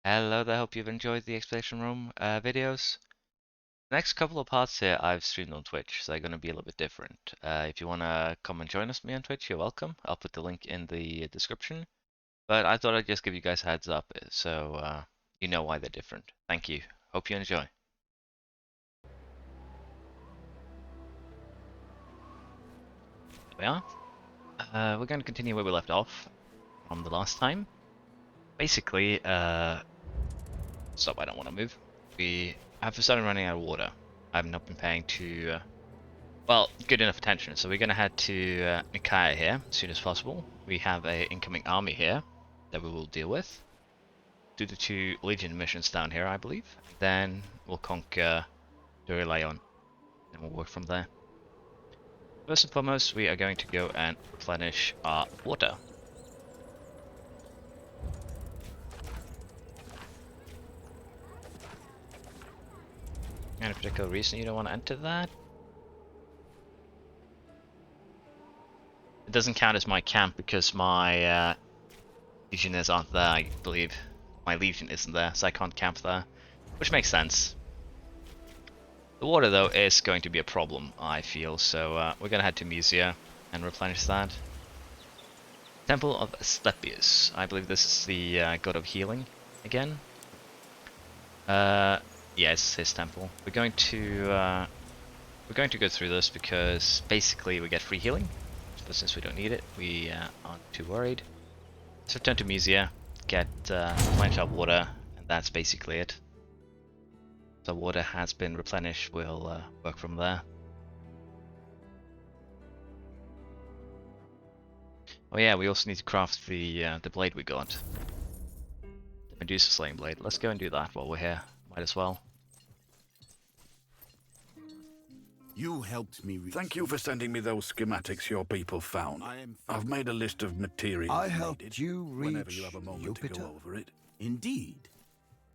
Hello there, hope you've enjoyed the Expedition Room videos. The next couple of parts here I've streamed on Twitch, so they're going to be a little bit different. If you want to come and join me on Twitch, you're welcome. I'll put the link in the description. But I thought I'd just give you guys a heads up so you know why they're different. Thank you. Hope you enjoy. There we are. We're going to continue where we left off from the last time. Basically, stop, I don't want to move. We have started running out of water. I've not been paying well, good enough attention. So we're going to head to Nikaya here as soon as possible. We have an incoming army here that we will deal with. Do the 2 Legion missions down here, I believe. Then we'll conquer Durilayon, and we'll work from there. First and foremost, we are going to go and replenish our water. Any particular reason you don't want to enter that? It doesn't count as my camp because my legionnaires aren't there, I believe. My legion isn't there, so I can't camp there. Which makes sense. The water, though, is going to be a problem, I feel, so we're going to head to Mysia and replenish that. Temple of Asclepius. I believe this is the god of healing again. Yes, his temple. We're going to go through this because basically we get free healing, but since we don't need it, we aren't too worried. So return to Mysia, get replenish our water, and that's basically it. So water has been replenished. We'll work from there. Oh yeah, we also need to craft the blade we got, the Medusa slaying blade. Let's go and do that while we're here. Might as well. You helped me. Thank you for sending me those schematics your people found. I've made a list of materials. I helped you whenever reach you have a moment Jupiter. to go over it. Indeed.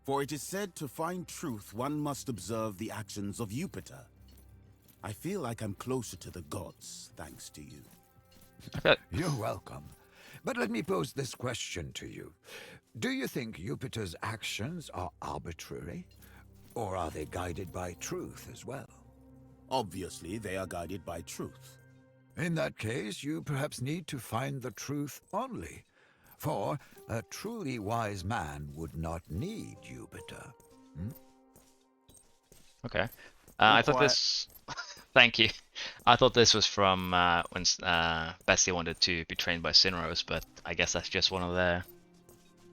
For it is said to find truth, one must observe the actions of Jupiter. I feel like I'm closer to the gods, thanks to you. You're welcome. But let me pose this question to you. Do you think Jupiter's actions are arbitrary? Or are they guided by truth as well? Obviously, they are guided by truth. In that case, you perhaps need to find the truth only. For a truly wise man would not need Jupiter. Okay. I thought this... Thank you. I thought this was from when Bessie wanted to be trained by Sinros, but I guess that's just one of their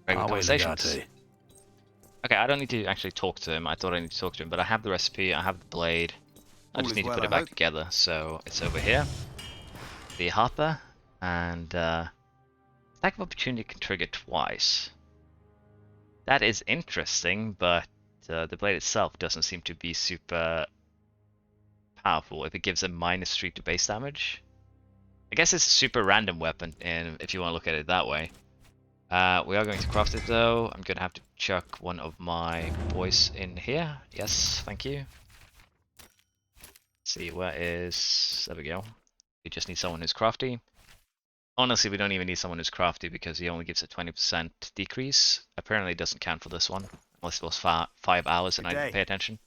regular conversations. Okay, I don't need to actually talk to him. I thought I needed to talk to him, but I have the recipe, I have the blade. I just need to put it back together, so it's over here. The Harper, and Stack of Opportunity can trigger twice. That is interesting, but the blade itself doesn't seem to be super powerful if it gives a -3 to base damage. I guess it's a super random weapon, and if you want to look at it that way. We are going to craft it though. I'm going to have to chuck one of my boys in here. Yes, thank you. Let's see, where is... There we go. We just need someone who's crafty. Honestly, we don't even need someone who's crafty because he only gives a 20% decrease. Apparently it doesn't count for this one, unless it was 5 hours and I didn't pay attention.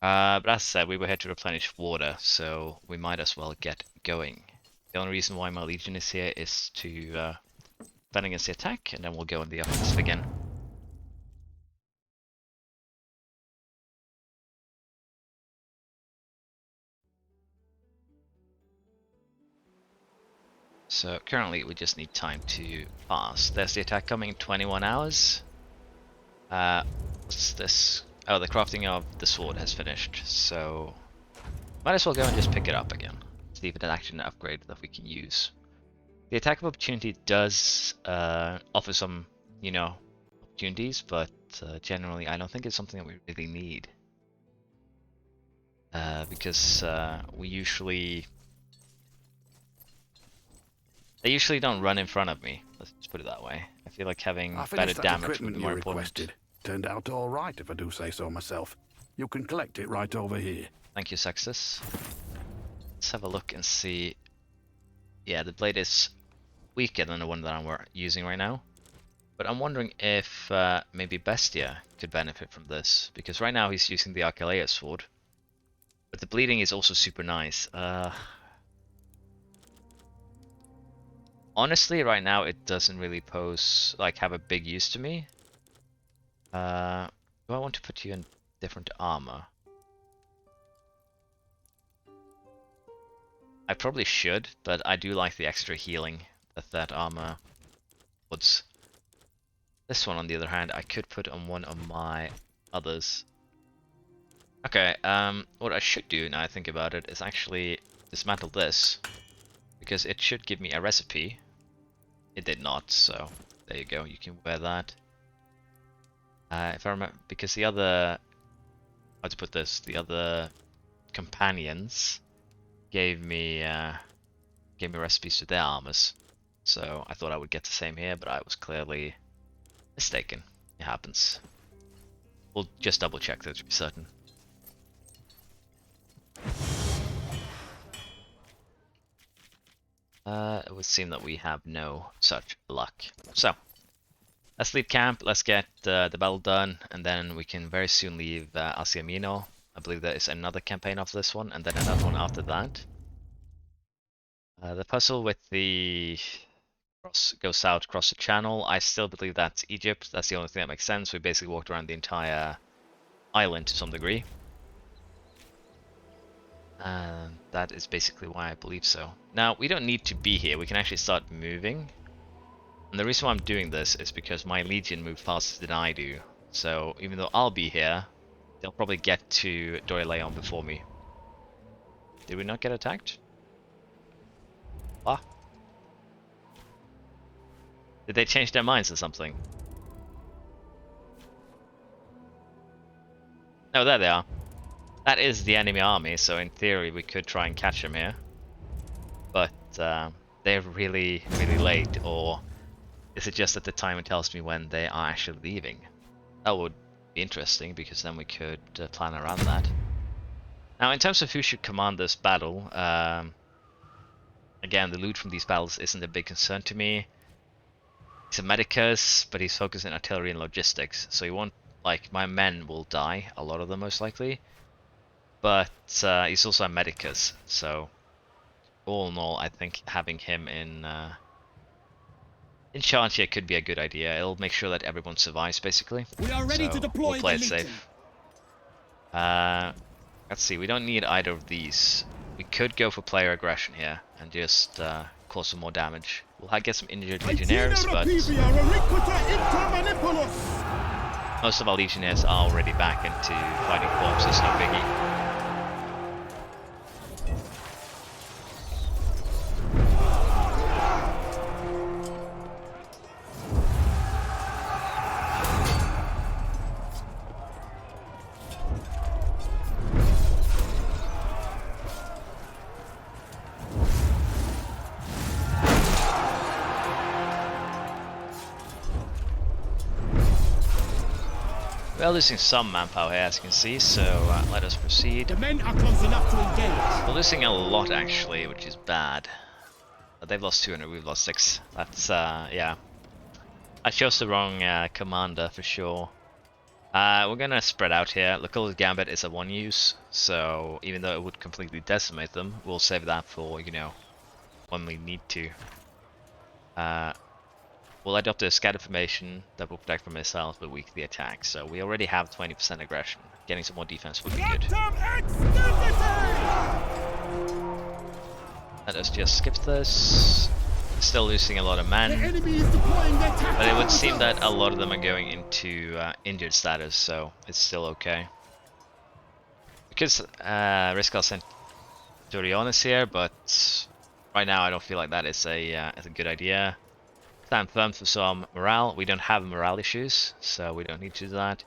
But as I said, we were here to replenish water, so we might as well get going. The only reason why my legion is here is to defend against the attack, and then we'll go on the offensive again. So currently we just need time to pass. There's the attack coming in 21 hours. What's this? Oh, the crafting of the sword has finished, so might as well go and just pick it up again. See if it's actually an upgrade that we can use. The attack of opportunity does offer some, you know, opportunities, but generally I don't think it's something that we really need. Because we usually... They usually don't run in front of me. Let's just put it that way. I feel like having better damage would be more important. Turned out all right, if I do say so myself. You can collect it right over here. Thank you, Sextus. Let's have a look and see. Yeah, the blade is weaker than the one that I'm using right now. But I'm wondering if maybe Bestia could benefit from this, because right now he's using the Archelaus sword. But the bleeding is also super nice. Honestly, right now it doesn't really pose, like, have a big use to me. Do I want to put you in different armor? I probably should, but I do like the extra healing that armor puts. This one, on the other hand, I could put on one of my others. Okay, what I should do, now I think about it, is actually dismantle this, because it should give me a recipe. It did not, so there you go, you can wear that. If I remember, because the other, how to put this, the other companions gave me recipes to their armors, so I thought I would get the same here, but I was clearly mistaken. It happens. We'll just double check that to be certain. It would seem that we have no such luck. So, let's leave camp, let's get the battle done, and then we can very soon leave Asiamino. I believe there is another campaign after this one, and then another one after that. The puzzle with the go south, cross the channel, I still believe that's Egypt. That's the only thing that makes sense. We basically walked around the entire island to some degree. And that is basically why I believe so. Now, we don't need to be here. We can actually start moving. And the reason why I'm doing this is because my legion move faster than I do. So even though I'll be here, they'll probably get to Doryleon before me. Did we not get attacked? Ah. Did they change their minds or something? No, there they are. That is the enemy army, so in theory we could try and catch them here. But they're really, really late, or is it just that the timer tells me when they are actually leaving? That would be interesting, because then we could plan around that. Now, in terms of who should command this battle, again, the loot from these battles isn't a big concern to me. He's a medicus, but he's focused in artillery and logistics, so he won't, like, my men will die, a lot of them most likely. But he's also a medicus, so all in all, I think having him in charge here could be a good idea. It'll make sure that everyone survives, basically. We are ready to deploy. We'll play it safe. Let's see, we don't need either of these. We could go for player aggression here and just cause some more damage. We'll get some injured legionnaires, but most of our legionnaires are already back into fighting corpses, no biggie. We are losing some manpower here, as you can see, so let us proceed. The men are close enough to engage. We're losing a lot, actually, which is bad. They've lost 200, we've lost 6. That's, yeah. I chose the wrong commander, for sure. We're gonna spread out here. Local Gambit is a one-use, so even though it would completely decimate them, we'll save that for, you know, when we need to. We'll adopt a scatter formation that will protect from missiles but weaken the attack. So we already have 20% aggression. Getting some more defense would be good. Let us just skip this. Still losing a lot of men. But it would seem that a lot of them are going into injured status, so it's still okay. Because Riscal Centurionis here, but right now I don't feel like that is a good idea. Stand firm for some morale. We don't have morale issues, so we don't need to do that.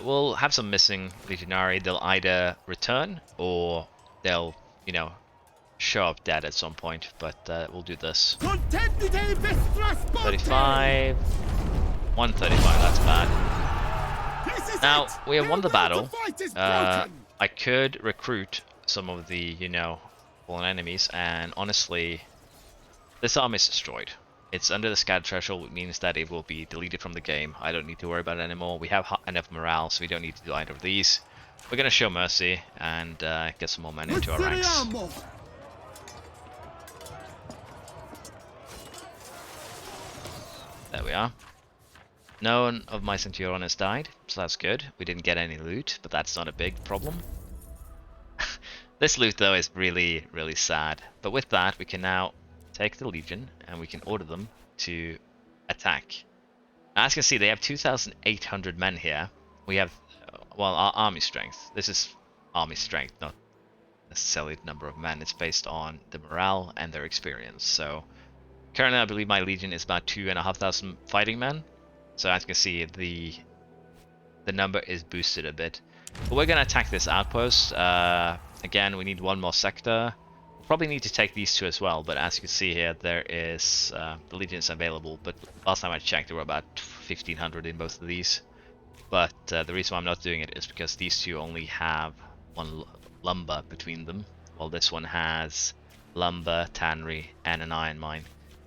We'll have some missing legionary. They'll either return or they'll, you know, show up dead at some point. But we'll do this. 35, 135. That's bad. Now we have won the battle. I could recruit some of the, you know, fallen enemies, and honestly, this army is destroyed. It's under the scatter threshold, which means that it will be deleted from the game. I don't need to worry about it anymore. We have enough morale, so we don't need to do either of these. We're going to show mercy and get some more men into our ranks. There we are. None of my centurions died, so that's good. We didn't get any loot, but that's not a big problem. This loot, though, is really, really sad. But with that, we can now take the Legion, and we can order them to attack. As you can see, they have 2,800 men here. We have, well, our army strength. This is army strength, not necessarily the number of men. It's based on the morale and their experience. So currently, I believe my Legion is about 2,500 fighting men. So as you can see, the number is boosted a bit. But we're going to attack this outpost. Again, we need one more sector. We'll probably need to take these two as well, but as you can see here, there is the Legions available. But last time I checked, there were about 1,500 in both of these. But the reason why I'm not doing it is because these two only have one lumber between them, while this one has lumber, tannery, and an iron mine,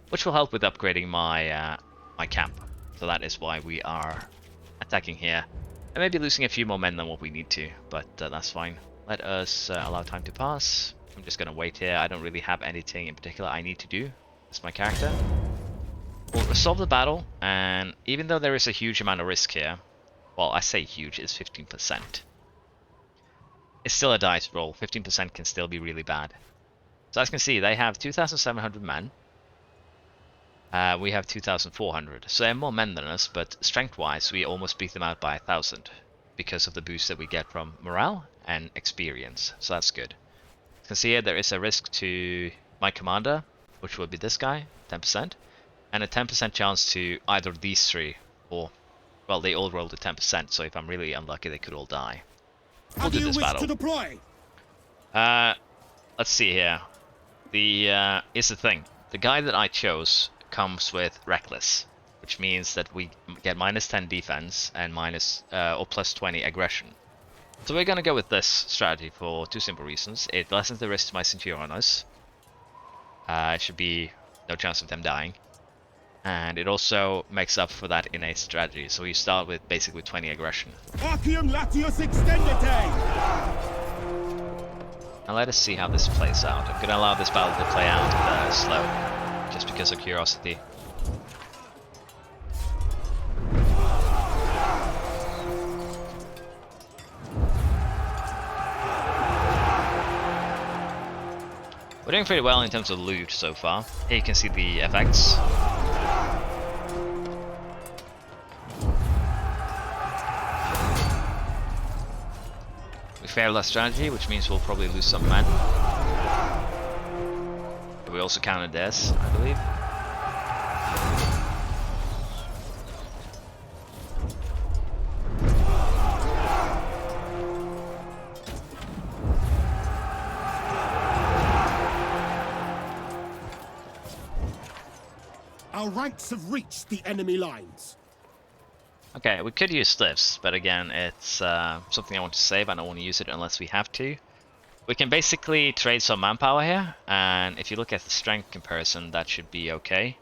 which will help with upgrading my my camp. So that is why we are attacking here. And maybe losing a few more men than what we need to, but that's fine. Let us allow time to pass. I'm just going to wait here. I don't really have anything in particular I need to do. That's my character. We'll resolve the battle, and even though there is a huge amount of risk here, well, I say huge, it's 15%. It's still a dice roll. 15% can still be really bad. So as you can see, they have 2,700 men. We have 2,400. So they have more men than us, but strength-wise, we almost beat them out by 1,000 because of the boost that we get from morale and experience. So that's good. You can see here there is a risk to my commander, which will be this guy, 10%, and a 10% chance to either of these three, or, well, they all rolled a 10%, so if I'm really unlucky, they could all die. We'll do this battle. Let's see here. Here's the thing. The guy that I chose comes with Reckless, which means that we get -10 defense and or +20 aggression. So we're going to go with this strategy for two simple reasons. It lessens the risk to my Centuriones. It should be no chance of them dying. And it also makes up for that innate strategy. So we start with basically 20 aggression. Arcium Latius Extendite! Now let us see how this plays out. I'm going to allow this battle to play out slow, just because of curiosity. We're doing pretty well in terms of loot so far. Here you can see the effects. We failed our strategy, which means we'll probably lose some men. But we also counted theirs, I believe. Our ranks have reached the enemy lines. Okay, we could use this, but again, it's something I want to save. I don't want to use it unless we have to. We can basically trade some manpower here, and if you look at the strength comparison, that should be okay.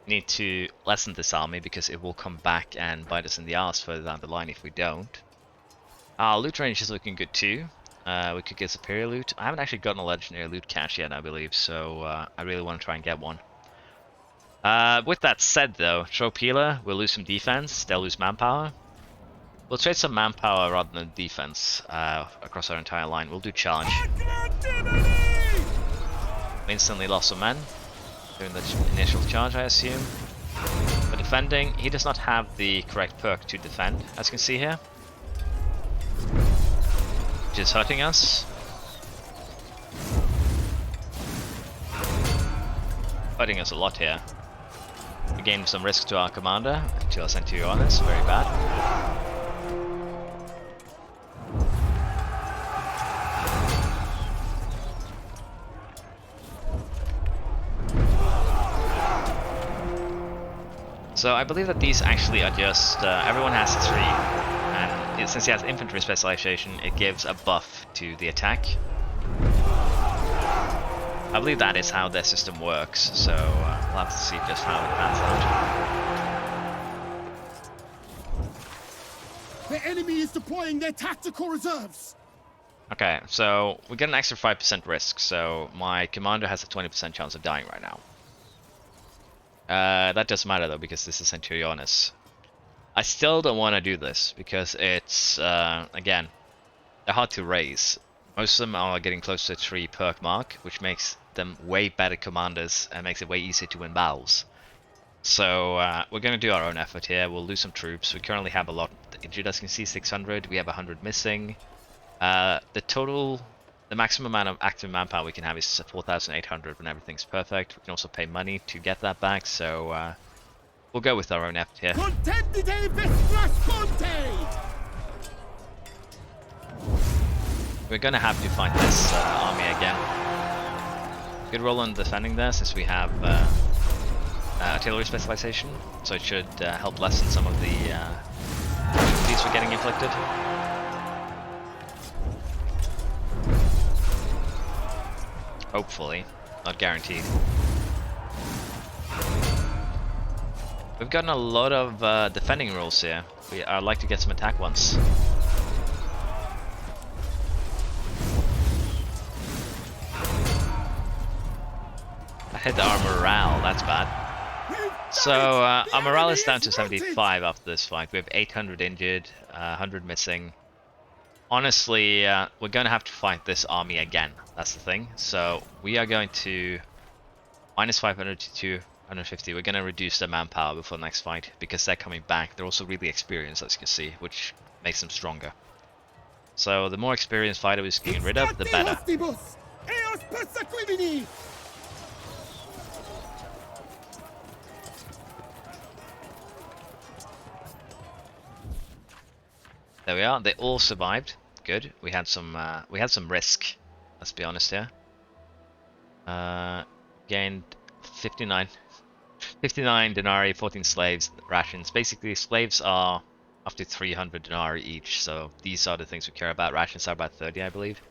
We need to lessen this army because it will come back and bite us in the ass further down the line if we don't. Our loot range is looking good too. We could get superior loot. I haven't actually gotten a legendary loot cache yet, I believe, so I really want to try and get one. With that said though, trough healer will lose some defense, they'll lose manpower. We'll trade some manpower rather than defense across our entire line. We'll do challenge. We instantly lost some men during the initial charge, I assume. For defending, he does not have the correct perk to defend, as you can see here, which is hurting us. Hurting us a lot here. We gained some risk to our commander, to our Centuriones, very bad. So I believe that these actually are just, everyone has 3, and since he has infantry specialization, it gives a buff to the attack. I believe that is how their system works, so we'll have to see just how it pans out. The enemy is deploying their tactical reserves. Okay, so we get an extra 5% risk, so my commander has a 20% chance of dying right now. That doesn't matter though, because this is Centurionis. I still don't want to do this, because it's, again, they're hard to raise. Most of them are getting close to a 3 perk mark, which makes them way better commanders and makes it way easier to win battles. So we're going to do our own effort here. We'll lose some troops. We currently have a lot injured, as you can see, 600. We have 100 missing. The maximum amount of active manpower we can have is 4,800 when everything's perfect. We can also pay money to get that back, so we'll go with our own effort here. Contendite vestras ponte! We're gonna have to fight this army again. Good roll on defending there, since we have artillery specialization, so it should help lessen some of the casualties we're getting inflicted. Hopefully, not guaranteed. We've gotten a lot of defending rolls here. I'd like to get some attack ones. I hit our morale, that's bad. So our morale is down to 75 after this fight. We have 800 injured, 100 missing. Honestly, we're going to have to fight this army again. That's the thing. So we are going to minus 500 to 250. We're going to reduce their manpower before the next fight because they're coming back. They're also really experienced, as you can see, which makes them stronger. So the more experienced fighter we're getting rid of, the better. There we are. They all survived. Good. We had some risk. Let's be honest here. Gained 59 denarii, 14 slaves, rations. Basically, slaves are up to 300 denarii each. So these are the things we care about. Rations are about 30, I believe.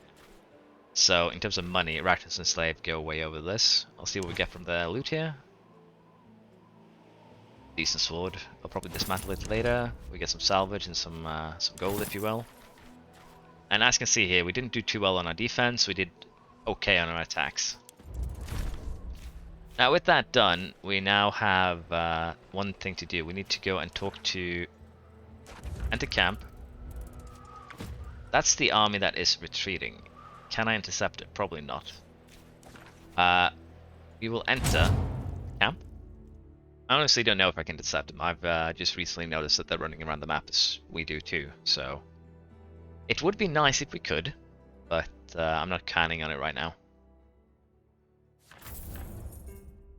So in terms of money, rations and slave go way over this. I'll see what we get from the loot here. Decent sword. I'll probably dismantle it later. We get some salvage and some gold, if you will. And as you can see here, we didn't do too well on our defense. We did okay on our attacks. Now with that done, we now have one thing to do. We need to go and talk to enter camp. That's the army that is retreating. Can I intercept it? Probably not. We will enter camp. I honestly don't know if I can intercept them. I've just recently noticed that they're running around the map as we do too, so it would be nice if we could, but I'm not counting on it right now.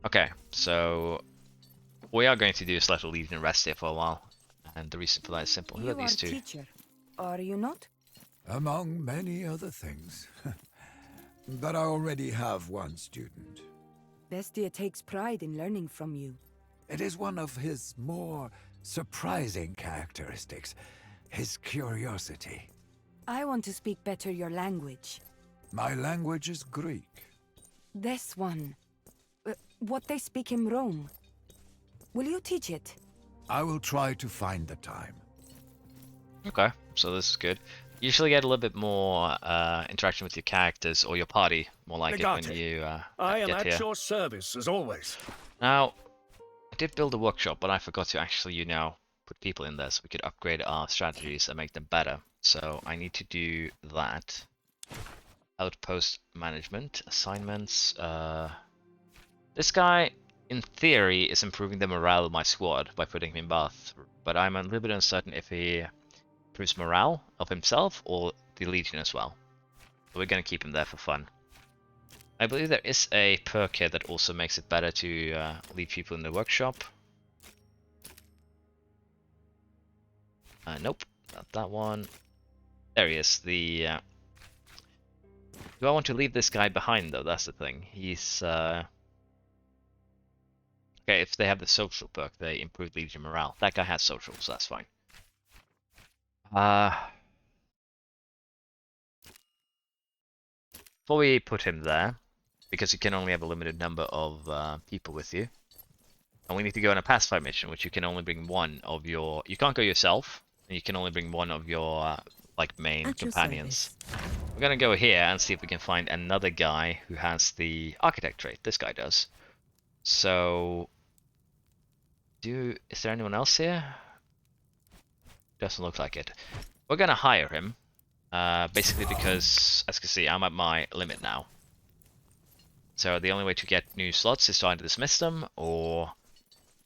Okay, so we are going to do a Celestial Legion rest here for a while, and the reason for that is simple. Who are these two? Teacher, are you not? Among many other things. But I already have one student. Bestia takes pride in learning from you. It is one of his more surprising characteristics, his curiosity. I want to speak better your language. My language is Greek. This one. What they speak in Rome. Will you teach it? I will try to find the time. Okay, so this is good. You usually get a little bit more interaction with your characters, or your party, more like it, when you I am get at here. your service, as always. Now, I did build a workshop, but I forgot to actually, put people in there so we could upgrade our strategies and make them better. So I need to do that. Outpost management, assignments. This guy, in theory, is improving the morale of my squad by putting him in Bath, but I'm a little bit uncertain if he improves morale of himself or the Legion as well. So we're going to keep him there for fun. I believe there is a perk here that also makes it better to leave people in the workshop. Nope, not that one. There he is. Do I want to leave this guy behind though? That's the thing. He's okay, if they have the social perk, they improve Legion morale. That guy has social, so that's fine. Before we put him there, because you can only have a limited number of people with you. And we need to go on a pacified mission, which you can only bring one of your... You can't go yourself, and you can only bring one of your like main companions. We're gonna go here and see if we can find another guy who has the architect trait. This guy does. So, is there anyone else here? Doesn't look like it. We're gonna hire him, basically because, as you can see, I'm at my limit now. So the only way to get new slots is to either dismiss them or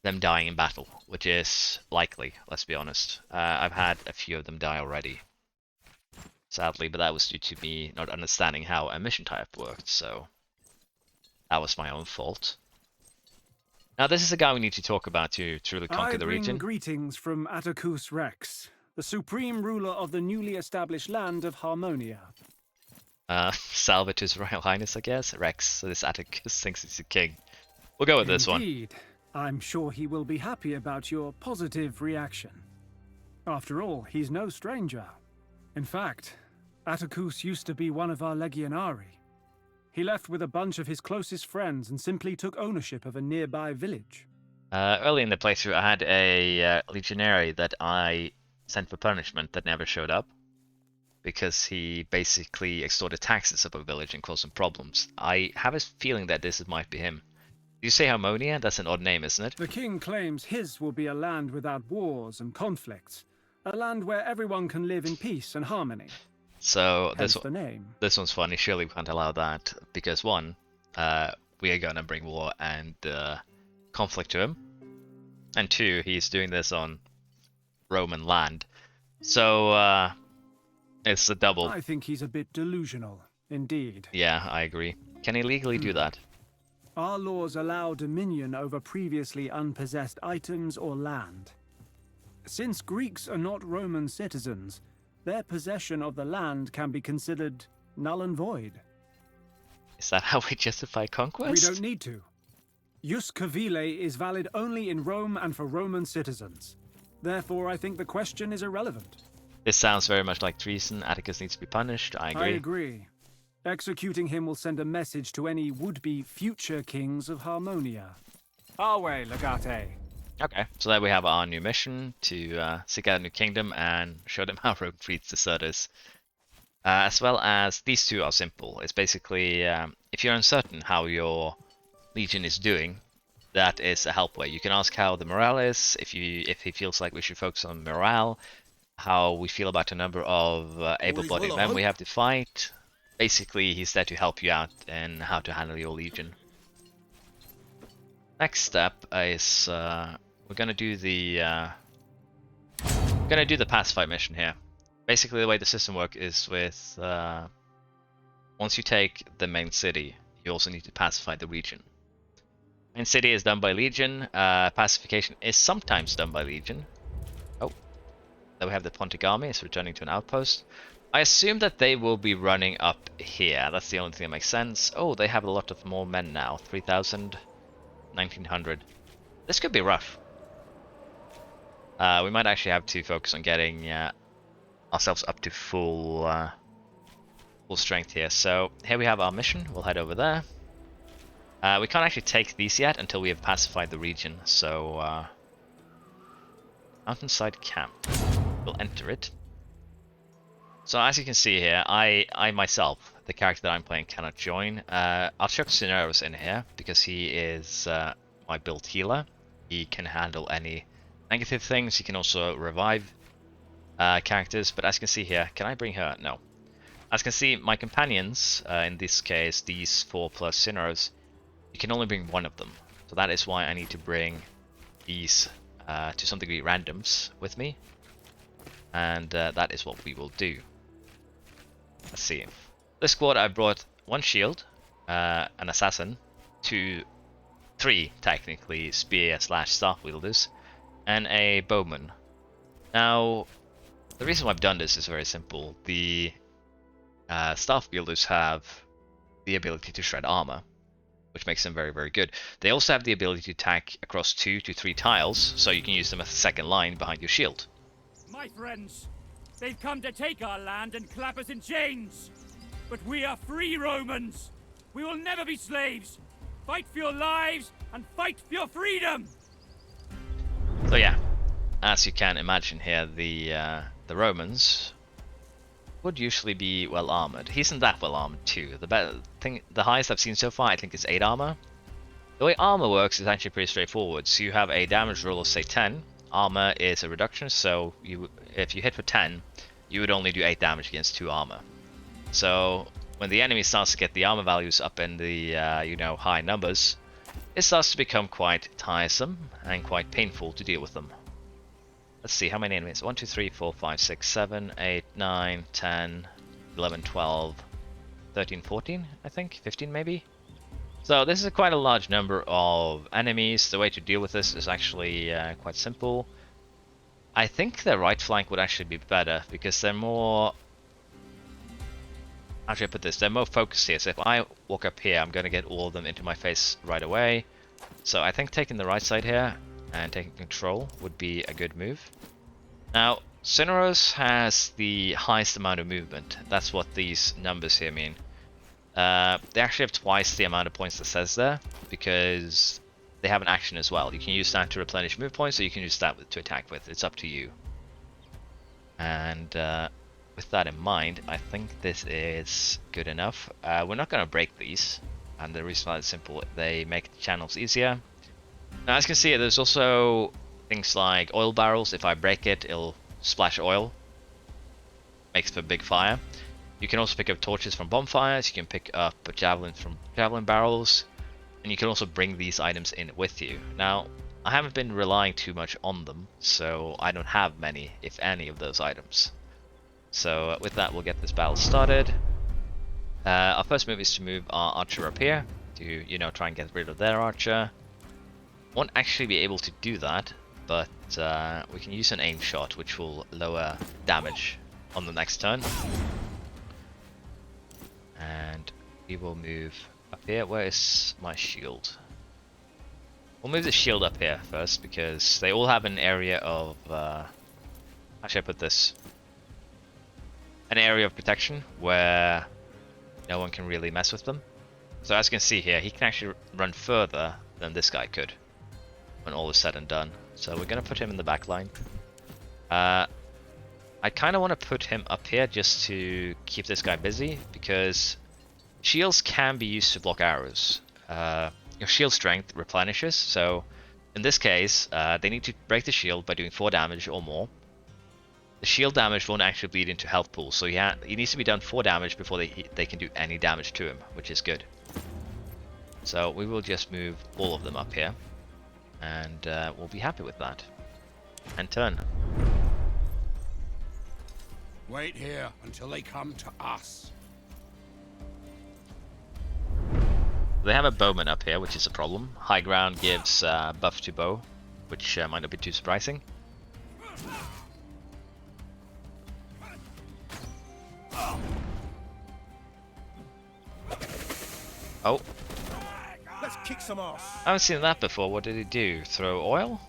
them dying in battle, which is likely, let's be honest. I've had a few of them die already, sadly, but that was due to me not understanding how a mission type worked, so that was my own fault. Now this is a guy we need to talk about to truly conquer the region. Greetings from Atticus Rex, the supreme ruler of the newly established land of Harmonia. Salve to His Royal Highness, I guess. Rex, so this Atticus thinks he's a king. We'll go with this one. Indeed. I'm sure he will be happy about your positive reaction. After all, he's no stranger. In fact, Atticus used to be one of our legionari. He left with a bunch of his closest friends and simply took ownership of a nearby village. Early in the playthrough, I had a legionary that I sent for punishment that never showed up, because he basically extorted taxes of a village and caused some problems. I have a feeling that this might be him. You say Harmonia? That's an odd name, isn't it? The king claims his will be a land without wars and conflicts, a land where everyone can live in peace and harmony. So Hence the name. This one's funny. Surely we can't allow that, because one, we are gonna bring war and conflict to him, and two, he's doing this on Roman land. So it's a double. I think he's a bit delusional, indeed. Yeah, I agree. Can he legally do that? Our laws allow dominion over previously unpossessed items or land. Since Greeks are not Roman citizens, their possession of the land can be considered null and void. Is that how we justify conquest? We don't need to. Jus civile is valid only in Rome and for Roman citizens. Therefore, I think the question is irrelevant. This sounds very much like treason. Atticus needs to be punished. I agree. I agree. Executing him will send a message to any would-be future kings of Harmonia. Our way, Legate. Okay, so there we have our new mission to seek out a new kingdom and show them how Rome treats deserters. As well as these two are simple. It's basically, if you're uncertain how your legion is doing, that is a help way. You can ask how the morale is, if he feels like we should focus on morale, how we feel about the number of able-bodied men we have to fight. Basically, he's there to help you out in how to handle your legion. Next step is we're gonna do the pacified mission here. Basically, the way the system works is with once you take the main city, you also need to pacify the region. Main city is done by Legion. Pacification is sometimes done by Legion. Oh, then we have the Pontic army. It's returning to an outpost. I assume that they will be running up here. That's the only thing that makes sense. Oh, they have a lot of more men now. 3,000, 1,900. This could be rough. We might actually have to focus on getting ourselves up to full strength here. So here we have our mission. We'll head over there. We can't actually take these yet until we have pacified the region. So mountainside camp. We'll enter it. So as you can see here, I myself, the character that I'm playing, cannot join. I'll chuck Cineros in here because he is my build healer. He can handle any negative things. He can also revive characters. But as you can see here, can I bring her? No. As you can see, my companions, in this case, these 4 plus Cineros, you can only bring one of them. So that is why I need to bring these, to some degree, randoms with me. And that is what we will do. Let's see. This squad I brought 1 shield, an assassin, 3 technically spear / staff wielders, and a bowman. Now, the reason why I've done this is very simple. The staff wielders have the ability to shred armor, which makes them very, very good. They also have the ability to attack across 2 to 3 tiles, so you can use them as a second line behind your shield. My friends, they've come to take our land and clap us in chains. But we are free Romans. We will never be slaves! Fight for your lives and fight for your freedom! So yeah, as you can imagine here, the Romans would usually be well armored. He isn't that well armored too. The highest I've seen so far, I think, is 8 armor. The way armor works is actually pretty straightforward. So you have a damage roll of say 10. Armor is a reduction, so if you hit for 10, you would only do 8 damage against 2 armor. So when the enemy starts to get the armor values up in the high numbers, it starts to become quite tiresome and quite painful to deal with them. Let's see, how many enemies? 1, 2, 3, 4, 5, 6, 7, 8, 9, 10, 11, 12, 13, 14, I think? 15 maybe? So this is quite a large number of enemies. The way to deal with this is actually quite simple. I think their right flank would actually be better because they're more... How should I put this? They're more focused here. So if I walk up here, I'm going to get all of them into my face right away. So I think taking the right side here and taking control would be a good move. Now, Cineros has the highest amount of movement. That's what these numbers here mean. They actually have twice the amount of points that says there, because they have an action as well. You can use that to replenish move points, or you can use that to attack with. It's up to you. And with that in mind, I think this is good enough. We're not going to break these, and the reason why it's simple, they make the channels easier. Now, as you can see, there's also things like oil barrels. If I break it, it'll splash oil. Makes for a big fire. You can also pick up torches from bonfires, you can pick up javelins from javelin barrels, and you can also bring these items in with you. Now, I haven't been relying too much on them, so I don't have many, if any, of those items. So with that, we'll get this battle started. Our first move is to move our archer up here, to, try and get rid of their archer. Won't actually be able to do that, but we can use an aim shot, which will lower damage on the next turn. And we will move up here. Where is my shield? We'll move the shield up here first, because they all have an area of... how should I put this? An area of protection where no one can really mess with them. So as you can see here, he can actually run further than this guy could when all is said and done. So we're going to put him in the back line. I kind of want to put him up here just to keep this guy busy, because shields can be used to block arrows. Your shield strength replenishes, so in this case, they need to break the shield by doing 4 damage or more. The shield damage won't actually bleed into health pools, so he needs to be done 4 damage before they can do any damage to him, which is good. So we will just move all of them up here, and we'll be happy with that. And turn. Wait here until they come to us. They have a bowman up here, which is a problem. High ground gives buff to bow, which might not be too surprising. Oh. Let's kick some ass. I haven't seen that before. What did he do? Throw oil?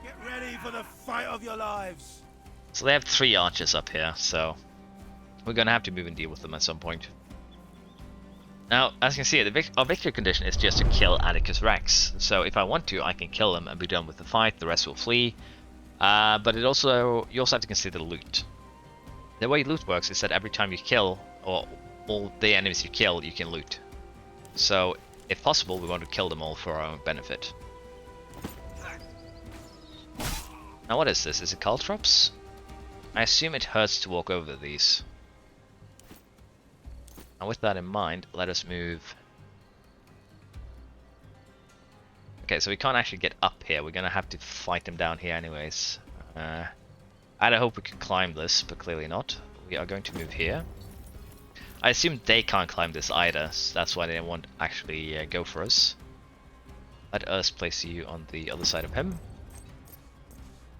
Get ready for the fight of your lives. So they have 3 archers up here, so we're going to have to move and deal with them at some point. Now, as you can see, our victory condition is just to kill Atticus Rex. So if I want to, I can kill him and be done with the fight. The rest will flee. But you also have to consider loot. The way loot works is that every time you kill, or all the enemies you kill, you can loot. So, if possible, we want to kill them all for our own benefit. Now what is this? Is it caltrops? I assume it hurts to walk over these. And with that in mind, let us move. Okay, so we can't actually get up here. We're gonna have to fight them down here anyways. I'd hope we could climb this, but clearly not. We are going to move here. I assume they can't climb this either, so that's why they won't actually go for us. Let us place you on the other side of him.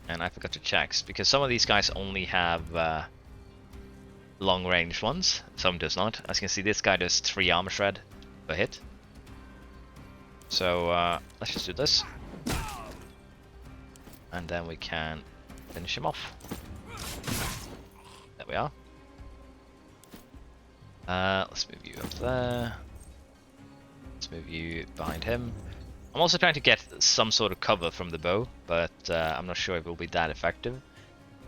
And I forgot to check, because some of these guys only have long range ones, some does not. As you can see, this guy does 3 armor shred per hit. So let's just do this. And then we can finish him off. There we are. Let's move you up there. Let's move you behind him. I'm also trying to get some sort of cover from the bow, but I'm not sure if it will be that effective.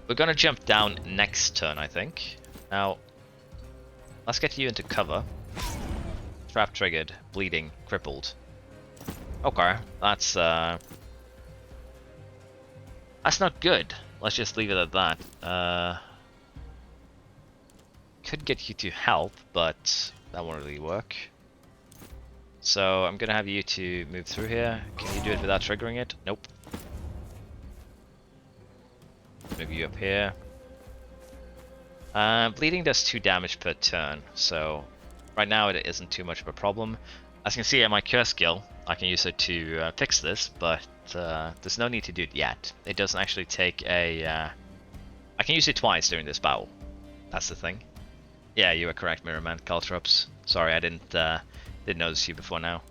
We're gonna jump down next turn, I think. Now, let's get you into cover. Trap triggered, bleeding, crippled. Okay, that's not good. Let's just leave it at that. Could get you to help, but that won't really work. So I'm gonna have you to move through here. Can you do it without triggering it? Nope. Move you up here. Bleeding does 2 damage per turn, so right now it isn't too much of a problem. As you can see at my curse skill, I can use it to fix this, but there's no need to do it yet. It doesn't actually take a... I can use it twice during this battle. That's the thing. Yeah, you were correct, Mirrorman. Caltrops. Sorry, I didn't notice you before now.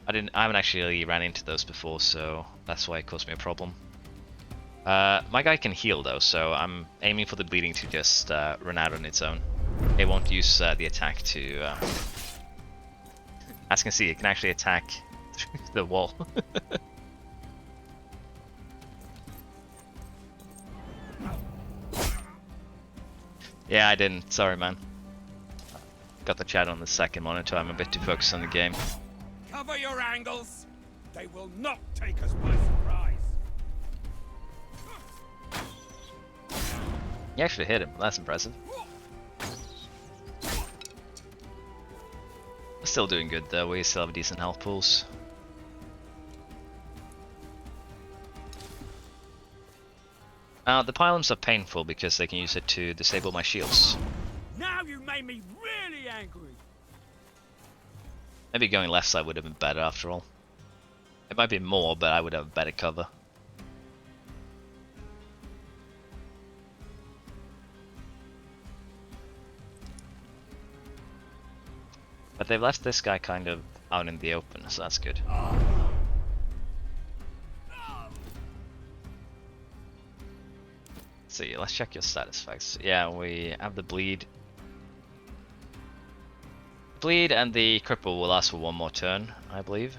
I haven't actually ran into those before, so that's why it caused me a problem. My guy can heal though, so I'm aiming for the bleeding to just run out on its own. It won't use the attack to... As you can see, it can actually attack through the wall. Yeah, I didn't. Sorry, man. Got the chat on the second monitor. I'm a bit too focused on the game. Cover your angles. They will not take us by surprise. You actually hit him. That's impressive. We're still doing good though. We still have decent health pools. The pylons are painful because they can use it to disable my shields. Now you made me really angry. Maybe going left side would have been better after all. It might be more, but I would have better cover. But they've left this guy kind of out in the open, so that's good. See, let's check your status facts. Yeah, we have the bleed. Bleed and the cripple will last for 1 more turn, I believe.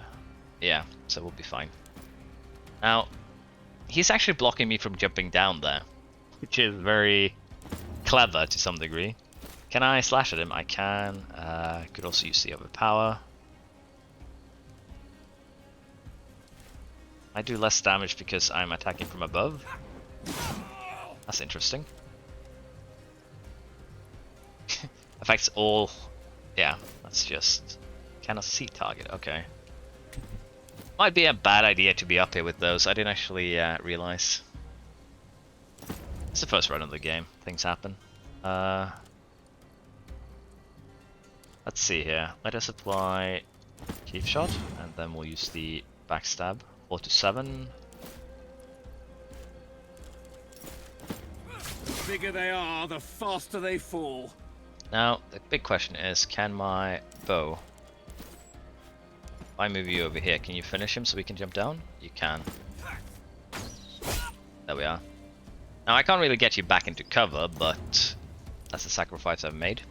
Yeah, so we'll be fine. Now, he's actually blocking me from jumping down there, which is very clever to some degree. Can I slash at him? I can. Could also use the overpower. I do less damage because I'm attacking from above. That's interesting. Affects all... Yeah, that's just... Cannot see target, okay. Might be a bad idea to be up here with those. I didn't actually realize. It's the first run of the game. Things happen. Let's see here. Let us apply Keep Shot, and then we'll use the Backstab. 4 to 7. The bigger they are, the faster they fall. Now, the big question is, can my bow... If I move you over here, can you finish him so we can jump down? You can. There we are. Now, I can't really get you back into cover, but that's the sacrifice I've made.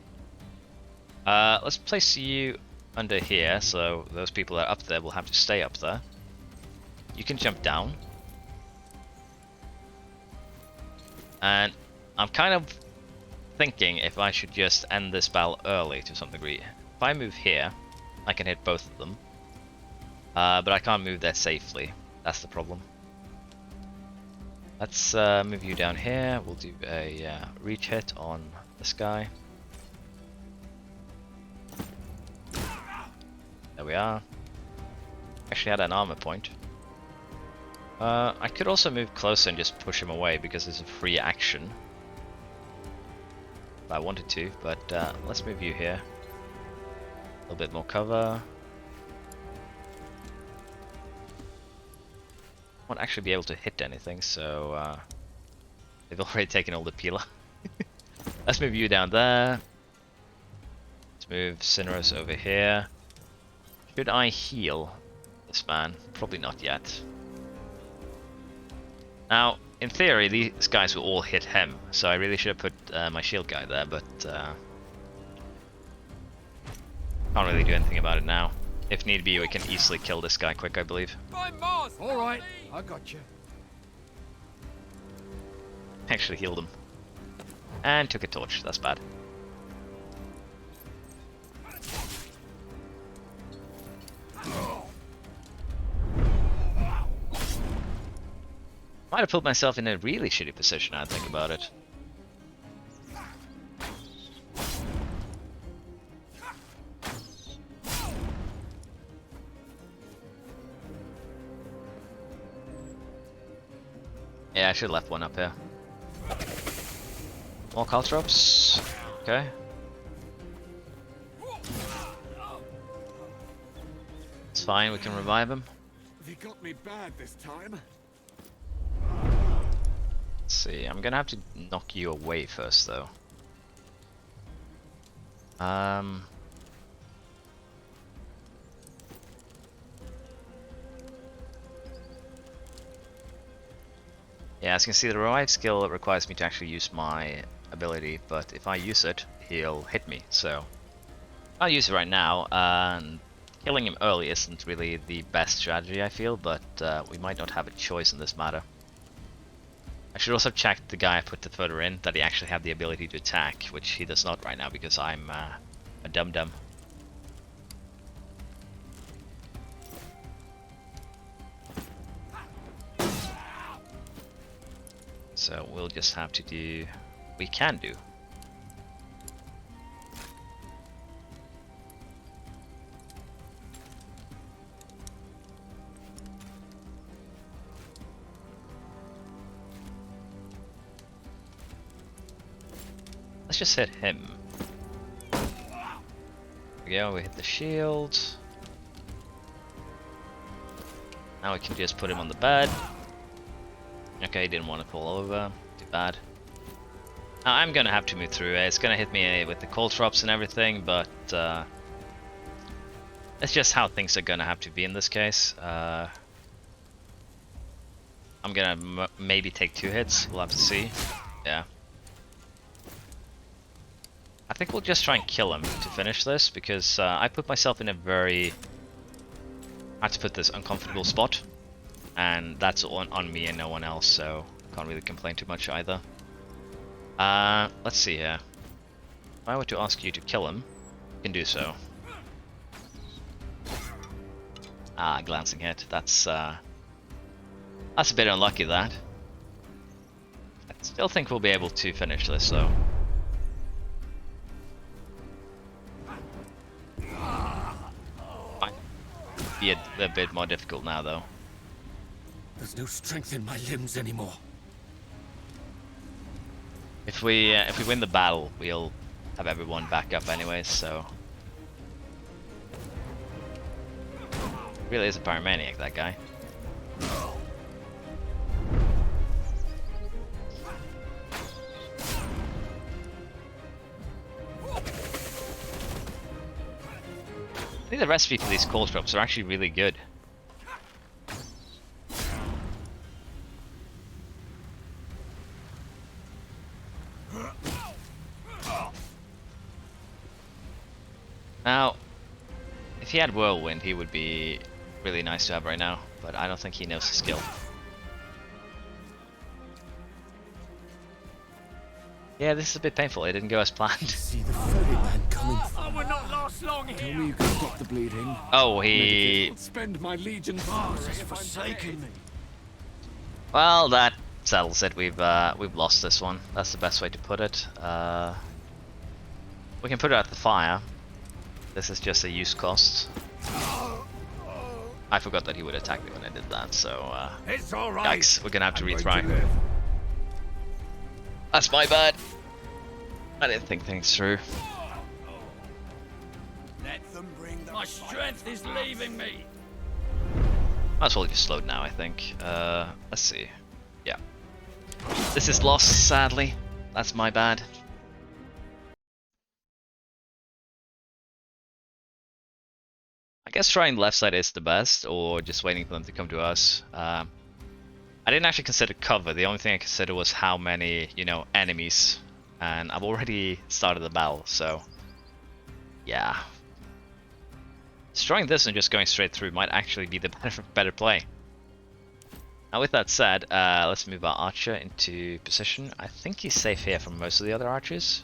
Let's place you under here, so those people that are up there will have to stay up there. You can jump down. And I'm kind of thinking if I should just end this battle early to some degree. If I move here, I can hit both of them. But I can't move there safely. That's the problem. Let's move you down here. We'll do a reach hit on this guy. There we are. Actually had an armor point. I could also move closer and just push him away because it's a free action. If I wanted to, but let's move you here. A little bit more cover. Won't actually be able to hit anything, so they've already taken all the peeler. Let's move you down there. Let's move Cineros over here. Should I heal this man? Probably not yet. Now, in theory, these guys will all hit him, so I really should have put my shield guy there, but Can't really do anything about it now. If need be, we can easily kill this guy quick, I believe. All right, I got you. Actually healed him. And took a torch, that's bad. Might have put myself in a really shitty position, I think about it. Yeah, I should have left one up here. More caltrops. Okay. It's fine, we can revive him. They got me bad this time. Let's see, I'm gonna have to knock you away first though. Yeah, as you can see, the revive skill requires me to actually use my ability, but if I use it, he'll hit me, so I'll use it right now, and killing him early isn't really the best strategy, I feel, but we might not have a choice in this matter. I should also check the guy I put the further in, that he actually had the ability to attack, which he does not right now because I'm a dum-dum. So we'll just have to do what we can do. Let's just hit him. There we go, we hit the shield. Now we can just put him on the bed. Okay, he didn't want to fall over. Too bad. Now I'm gonna have to move through. It's gonna hit me with the cold drops and everything, but that's just how things are gonna have to be in this case. I'm gonna maybe take 2 hits. We'll have to see. Yeah. I think we'll just try and kill him to finish this, because I put myself in a very, I have to put this, uncomfortable spot. And that's on me and no one else, so can't really complain too much either. Let's see here. If I were to ask you to kill him, you can do so. Ah, glancing hit. That's a bit unlucky, that. I still think we'll be able to finish this, though. Might be a bit more difficult now, though. There's no strength in my limbs anymore. If we win the battle, we'll have everyone back up anyways, so... Really is a pyromaniac, that guy. I think the recipe for these cold drops are actually really good. Now, if he had Whirlwind, he would be really nice to have right now, but I don't think he knows the skill. Yeah, this is a bit painful. It didn't go as planned. See the ferryman coming. I will not last long here. Tell me you can stop the bleeding. Oh, he... Spend my legion bars has forsaken me. Well, that settles it. We've lost this one. That's the best way to put it. We can put it at the fire. This is just a use cost. I forgot that he would attack me when I did that, so It's all right. yikes, we're gonna have to I'm going retry. to live. That's my bad. I didn't think things through. Let them bring the My strength is leaving me. Might as well just slowed now, I think. Let's see. Yeah. This is lost, sadly. That's my bad. I guess trying the left side is the best, or just waiting for them to come to us. I didn't actually consider cover. The only thing I considered was how many, you know, enemies. And I've already started the battle, so... Yeah. Destroying this and just going straight through might actually be the better play. Now with that said, let's move our archer into position. I think he's safe here from most of the other archers.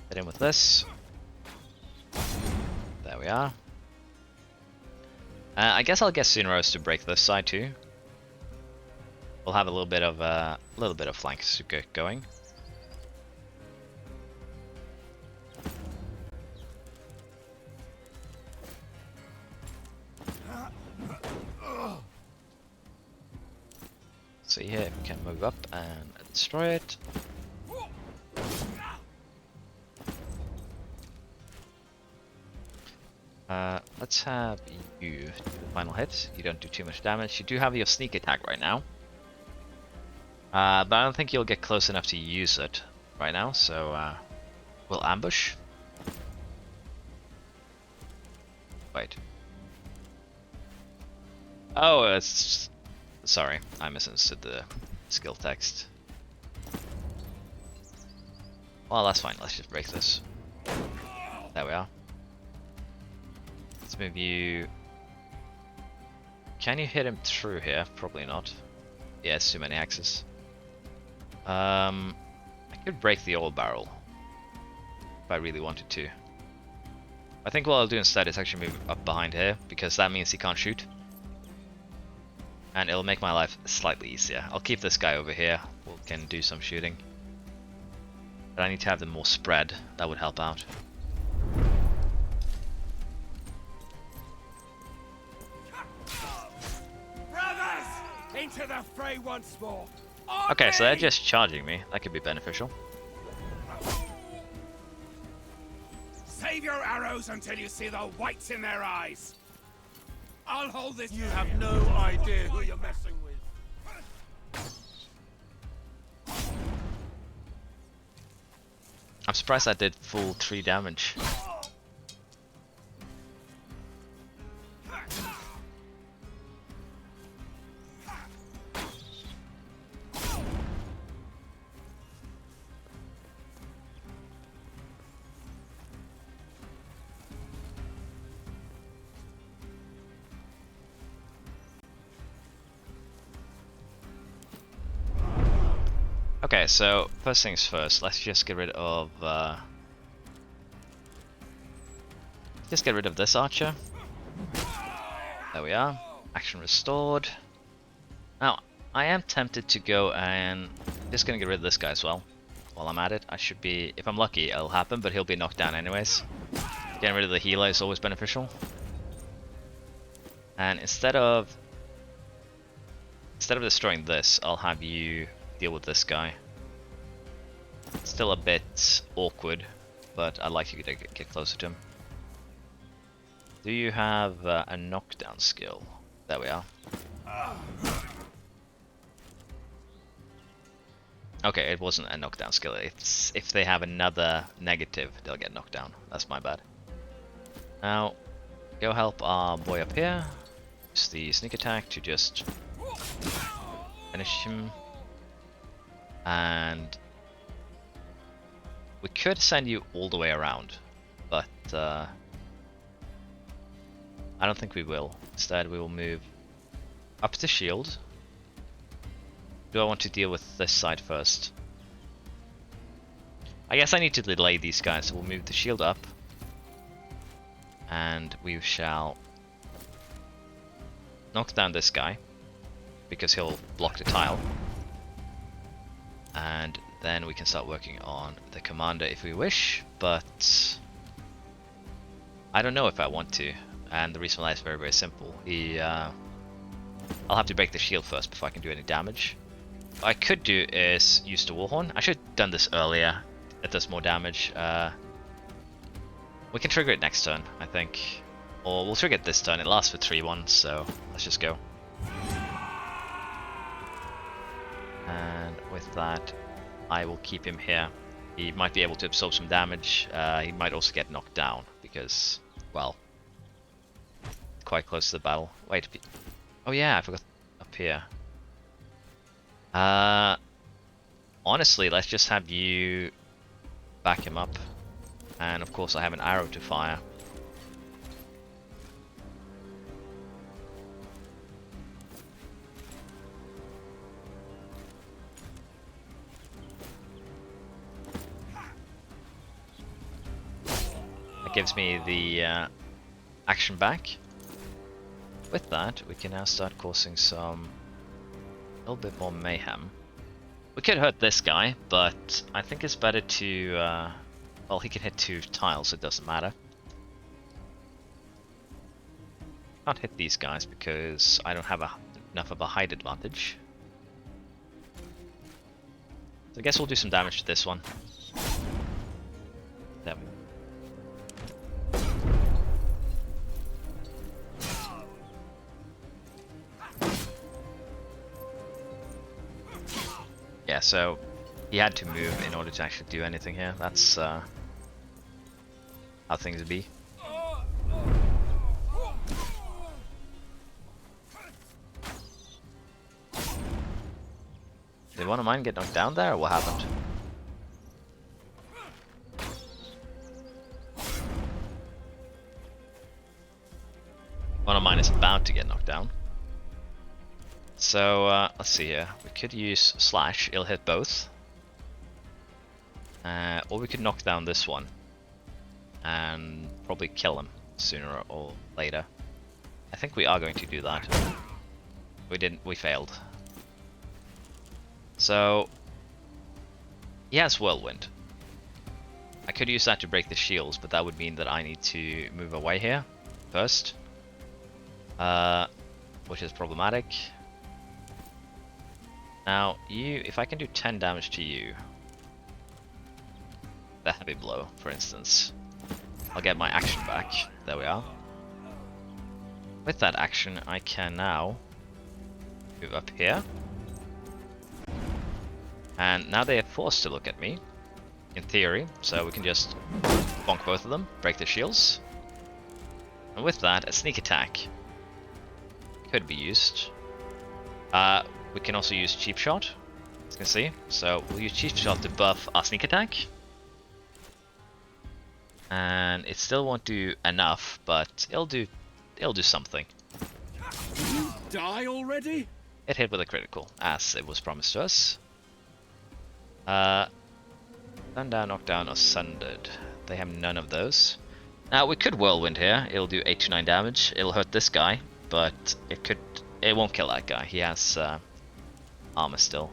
Hit in with this. There we are. I guess I'll get Sunros to break this side too. We'll have a little bit of flanks going. See here if we can move up and destroy it. Let's have you do the final hit. You don't do too much damage. You do have your sneak attack right now. But I don't think you'll get close enough to use it right now, so we'll ambush. Wait. Oh, it's... Sorry, I misunderstood the skill text. Well, that's fine. Let's just break this. There we are. Let's move you... Can you hit him through here? Probably not. Yeah, it's too many axes. I could break the old barrel if I really wanted to. I think what I'll do instead is actually move up behind here, because that means he can't shoot. And it'll make my life slightly easier. I'll keep this guy over here, who can do some shooting. But I need to have them more spread, that would help out. Brothers! Into the fray once more! Okay, so they're just charging me. That could be beneficial. Save your arrows until you see the whites in their eyes. I'll hold this. You have no idea who you're messing with. I'm surprised I did full 3 damage. Okay, so first things first, let's just get rid of this archer. There we are. Action restored. Now, I am tempted to go and just gonna get rid of this guy as well. While I'm at it, I should be, if I'm lucky, it'll happen, but he'll be knocked down anyways. Getting rid of the healer is always beneficial. And instead of destroying this, I'll have you deal with this guy. Still a bit awkward, but I'd like you to get closer to him. Do you have a knockdown skill? There we are. Okay, it wasn't a knockdown skill. It's if they have another negative, they'll get knocked down. That's my bad. Now, go help our boy up here. Use the sneak attack to just finish him. And we could send you all the way around, but I don't think we will. Instead, we will move up the shield. Do I want to deal with this side first? I guess I need to delay these guys, so we'll move the shield up. And we shall knock down this guy, because he'll block the tile. And then we can start working on the commander if we wish, but I don't know if I want to. And the reason why is very, very simple. I'll have to break the shield first before I can do any damage. What I could do is use the Warhorn. I should have done this earlier. It does more damage. We can trigger it next turn, I think. Or we'll trigger it this turn. It lasts for 3-1, so let's just go. And with that, I will keep him here. He might be able to absorb some damage. He might also get knocked down because, well, quite close to the battle. Wait, oh yeah, I forgot up here. Honestly, let's just have you back him up. And of course I have an arrow to fire. It gives me the action back. With that, we can now start causing some a little bit more mayhem. We could hurt this guy, but I think it's better to well, he can hit 2 tiles, so it doesn't matter. Can't hit these guys because I don't have enough of a height advantage. So I guess we'll do some damage to this one. There we go. Yeah, so he had to move in order to actually do anything here. That's how things be. Did one of mine get knocked down there, or what happened? One of mine is about to get knocked down. So, let's see here. We could use slash, it'll hit both. Or we could knock down this one. And probably kill him sooner or later. I think we are going to do that. We failed. So, he has Whirlwind. I could use that to break the shields, but that would mean that I need to move away here first. Which is problematic. Now, if I can do 10 damage to you, the heavy blow, for instance, I'll get my action back. There we are. With that action, I can now move up here. And now they are forced to look at me, in theory, so we can just bonk both of them, break their shields. And with that, a sneak attack could be used. We can also use Cheap Shot, as you can see. So we'll use Cheap Shot to buff our sneak attack. And it still won't do enough, but it'll do something. Did you die already? It hit with a critical, as it was promised to us. Stun down, knock down, or sundered. They have none of those. Now we could Whirlwind here. It'll do 8 to 9 damage. It'll hurt this guy, but it won't kill that guy. He has armor still.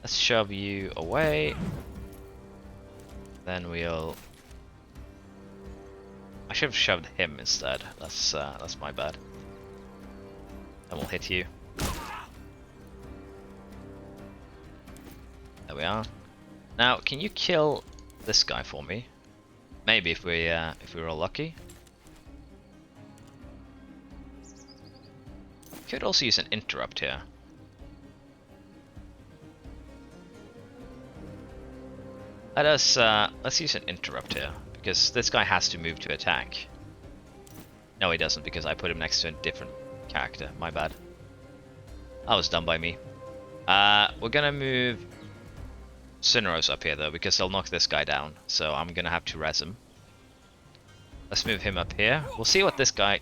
Let's shove you away. Then we'll... I should have shoved him instead. That's my bad. And we'll hit you. There we are. Now, can you kill this guy for me? Maybe if we roll lucky. Could also use an interrupt here. Let's use an interrupt here, because this guy has to move to attack. No, he doesn't, because I put him next to a different character. My bad. That was done by me. We're gonna move Cineros up here though, because they'll knock this guy down. So I'm gonna have to res him. Let's move him up here. We'll see what this guy...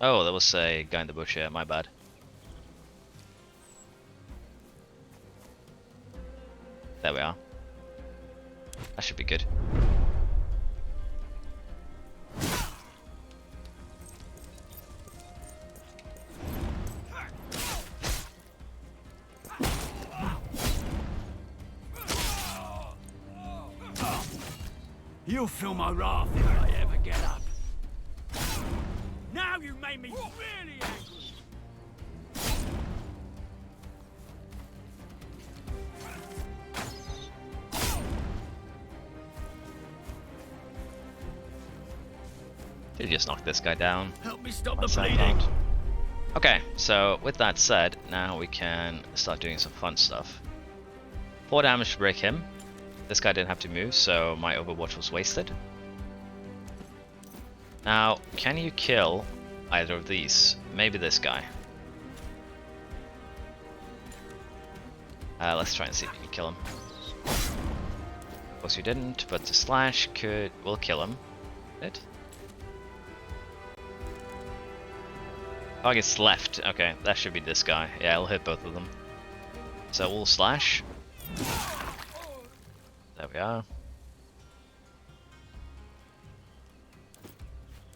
Oh, there was a guy in the bush here. My bad. There we are. That should be good. You'll feel my wrath if I ever get up. Now you made me really angry. Did just knock this guy down. Help me stop the That's that bleeding. part. Okay, so with that said, now we can start doing some fun stuff. 4 damage to break him. This guy didn't have to move, so my Overwatch was wasted. Now, can you kill either of these? Maybe this guy. Let's try and see if we can kill him. Of course you didn't, but the slash will kill him. It? Target's left. Okay, that should be this guy. Yeah, it'll hit both of them. So we'll slash. There we are.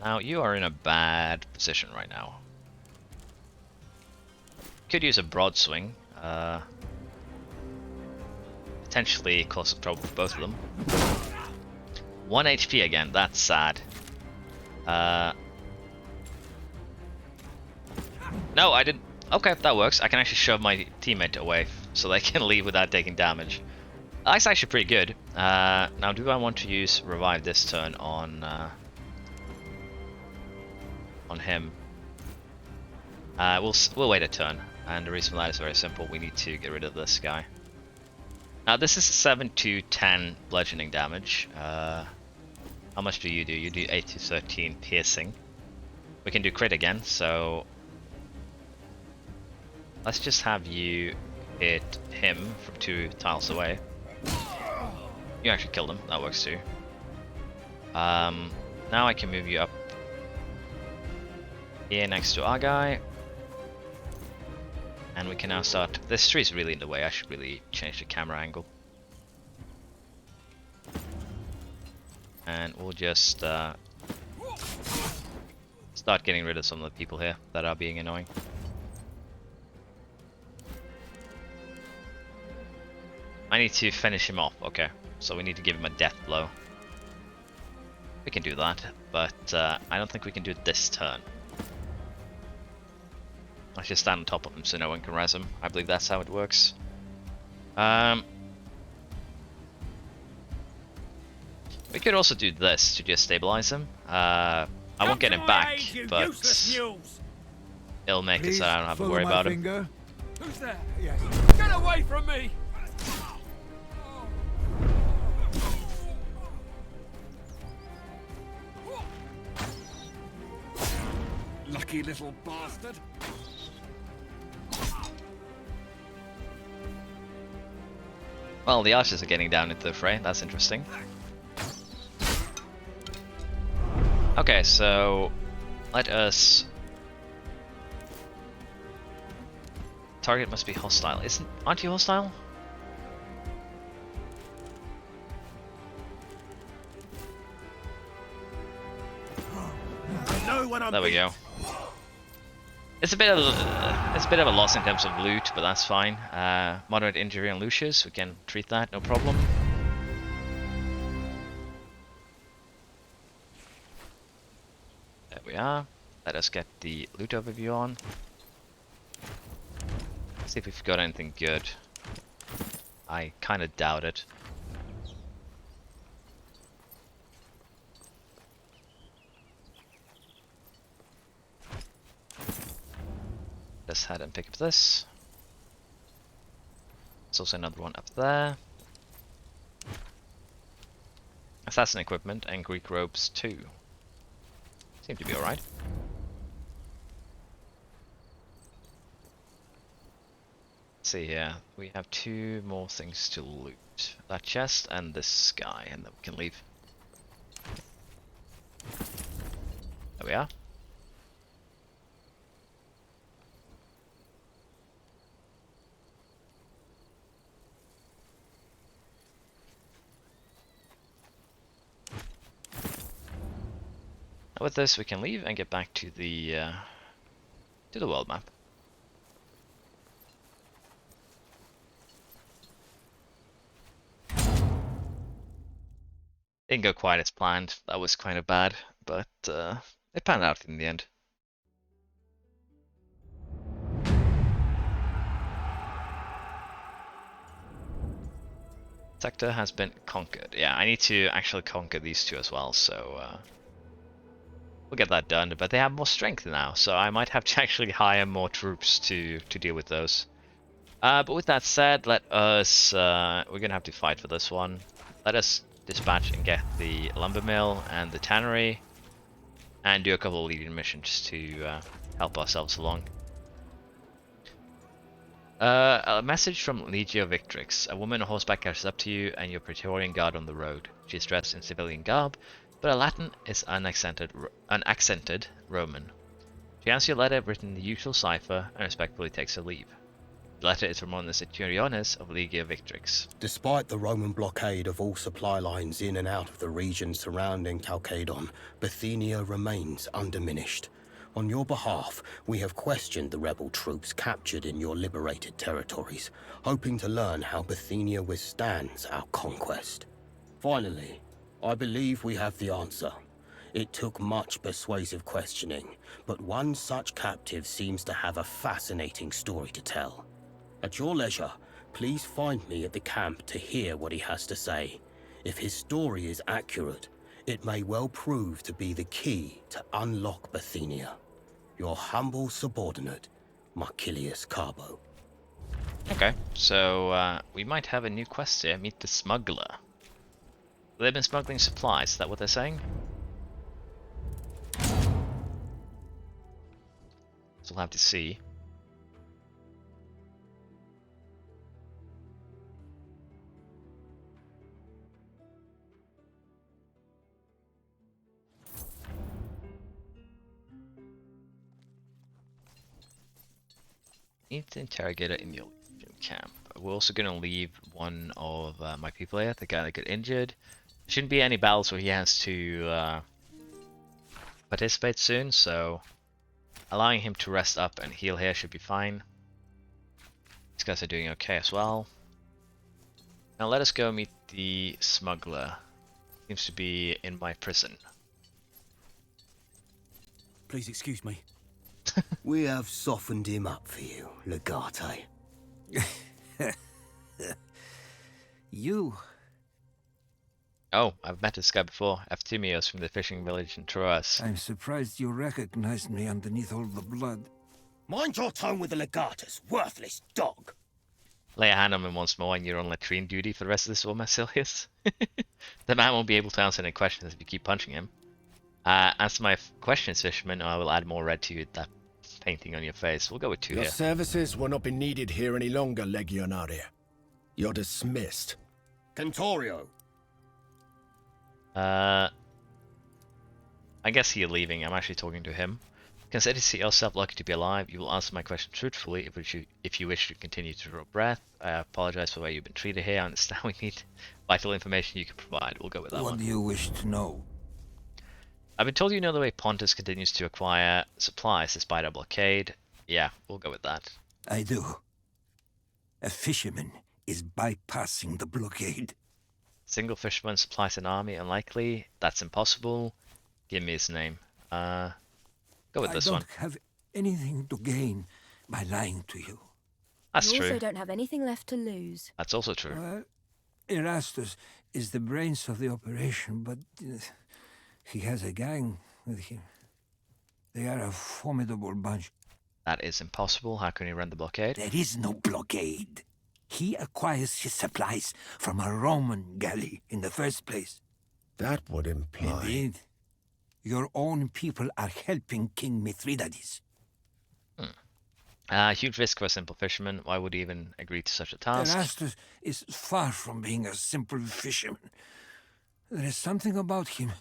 Now, you are in a bad position right now. Could use a broad swing. Potentially cause trouble for both of them. 1 HP again, that's sad. No, I didn't. Okay, that works. I can actually shove my teammate away so they can leave without taking damage. That's actually pretty good. Now, do I want to use revive this turn on him? We'll wait a turn, and the reason for that is very simple. We need to get rid of this guy. Now, this is 7 to 10 bludgeoning damage. How much do? You do 8 to 13 piercing. We can do crit again, so let's just have you hit him from 2 tiles away. You actually killed him, that works too. Now I can move you up here next to our guy. And we can now start. This tree is really in the way, I should really change the camera angle. And we'll just start getting rid of some of the people here that are being annoying. I need to finish him off, okay. So we need to give him a death blow. We can do that, but I don't think we can do it this turn. Let's just stand on top of him so no one can res him. I believe that's how it works. We could also do this to just stabilize him. I won't get him back, but it'll make it so I don't have to worry about him. Who's there? Yes. Get away from me! Lucky little bastard. Well, the archers are getting down into the fray. That's interesting. Okay, so let us. Target must be hostile. Aren't you hostile? There we go. It's a bit of a loss in terms of loot, but that's fine. Moderate injury on Lucius, we can treat that, no problem. There we are. Let us get the loot overview on. See if we've got anything good. I kind of doubt it. Let's head and pick up this. There's also another one up there. Assassin equipment and Greek robes too. Seem to be alright. Let's see here. We have 2 more things to loot. That chest and this guy, and then we can leave. There we are. With this, we can leave and get back to the world map. Didn't go quite as planned. That was kind of bad, but it panned out in the end. Sector has been conquered. Yeah, I need to actually conquer these 2 as well, so we'll get that done. But they have more strength now, so I might have to actually hire more troops to deal with those. But with that said, let us. We're gonna have to fight for this one. Let us dispatch and get the lumber mill and the tannery, and do a couple of leading missions to help ourselves along. A message from Legio Victrix. A woman on horseback catches up to you and your Praetorian guard on the road. She is dressed in civilian garb, but her Latin is unaccented Roman. She hands you a letter written in the usual cipher and respectfully takes her leave. The letter is from one of the Centuriones of Legio Victrix. Despite the Roman blockade of all supply lines in and out of the region surrounding Chalcedon, Bithynia remains undiminished. On your behalf, we have questioned the rebel troops captured in your liberated territories, hoping to learn how Bithynia withstands our conquest. Finally, I believe we have the answer. It took much persuasive questioning, but one such captive seems to have a fascinating story to tell. At your leisure, please find me at the camp to hear what he has to say. If his story is accurate, it may well prove to be the key to unlock Bithynia. Your humble subordinate, Marcilius Carbo. Okay, so we might have a new quest here. Meet the Smuggler. They've been smuggling supplies, is that what they're saying? So we'll have to see. Need to interrogate it in your camp. We're also going to leave one of my people here, the guy that got injured. There shouldn't be any battles where he has to participate soon, so allowing him to rest up and heal here should be fine. These guys are doing okay as well. Now let us go meet the Smuggler. Seems to be in my prison. Please excuse me. We have softened him up for you, Legate. You? Oh, I've met this guy before. Eftimios from the fishing village in Troas. I'm surprised you recognized me underneath all the blood. Mind your tone with the Legatus, worthless dog! Lay a hand on him once more and you're on latrine duty for the rest of this war, Marcilius. The man won't be able to answer any questions if you keep punching him. Answer my questions, fisherman, or I will add more red to that painting on your face. We'll go with 2 Your here. services will not be needed here any longer, Legionaria. You're dismissed. Cantorio! I guess you're leaving. I'm actually talking to him. Consider yourself lucky to be alive. You will answer my question truthfully if you wish to continue to draw breath. I apologize for the way you've been treated here. I understand we need vital information you can provide. We'll go with that one. What do you wish to know? I've been told you know the way Pontus continues to acquire supplies despite our blockade. Yeah, we'll go with that. I do. A fisherman is bypassing the blockade. Single fisherman supplies an army, unlikely. That's impossible. Give me his name. Go with this one. I don't have anything to gain by lying to you. That's You true. also don't have anything left to lose. That's also true. Erastus is the brains of the operation, but he has a gang with him. They are a formidable bunch. That is impossible. How can he run the blockade? There is no blockade. He acquires his supplies from a Roman galley in the first place. That would imply... Indeed. Your own people are helping King Mithridates. Huge risk for a simple fisherman. Why would he even agree to such a task? Erastus is far from being a simple fisherman. There is something about him.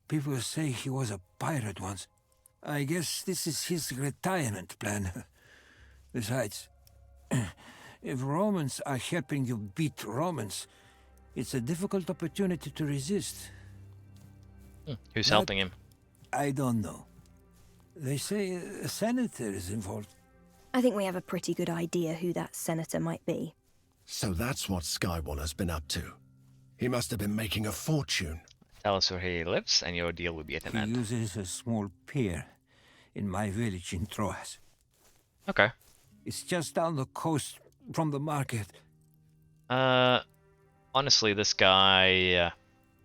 People say he was a pirate once. I guess this is his retirement plan. Besides, if Romans are helping you beat Romans, it's a difficult opportunity to resist. Who's helping him? I don't know. They say a senator is involved. I think we have a pretty good idea who that senator might be. So that's what Skywaller's been up to. He must have been making a fortune. Tell us where he lives and your deal will be at an He end. uses a small pier in my village in Troas. Okay. It's just down the coast from the market. Honestly, this guy,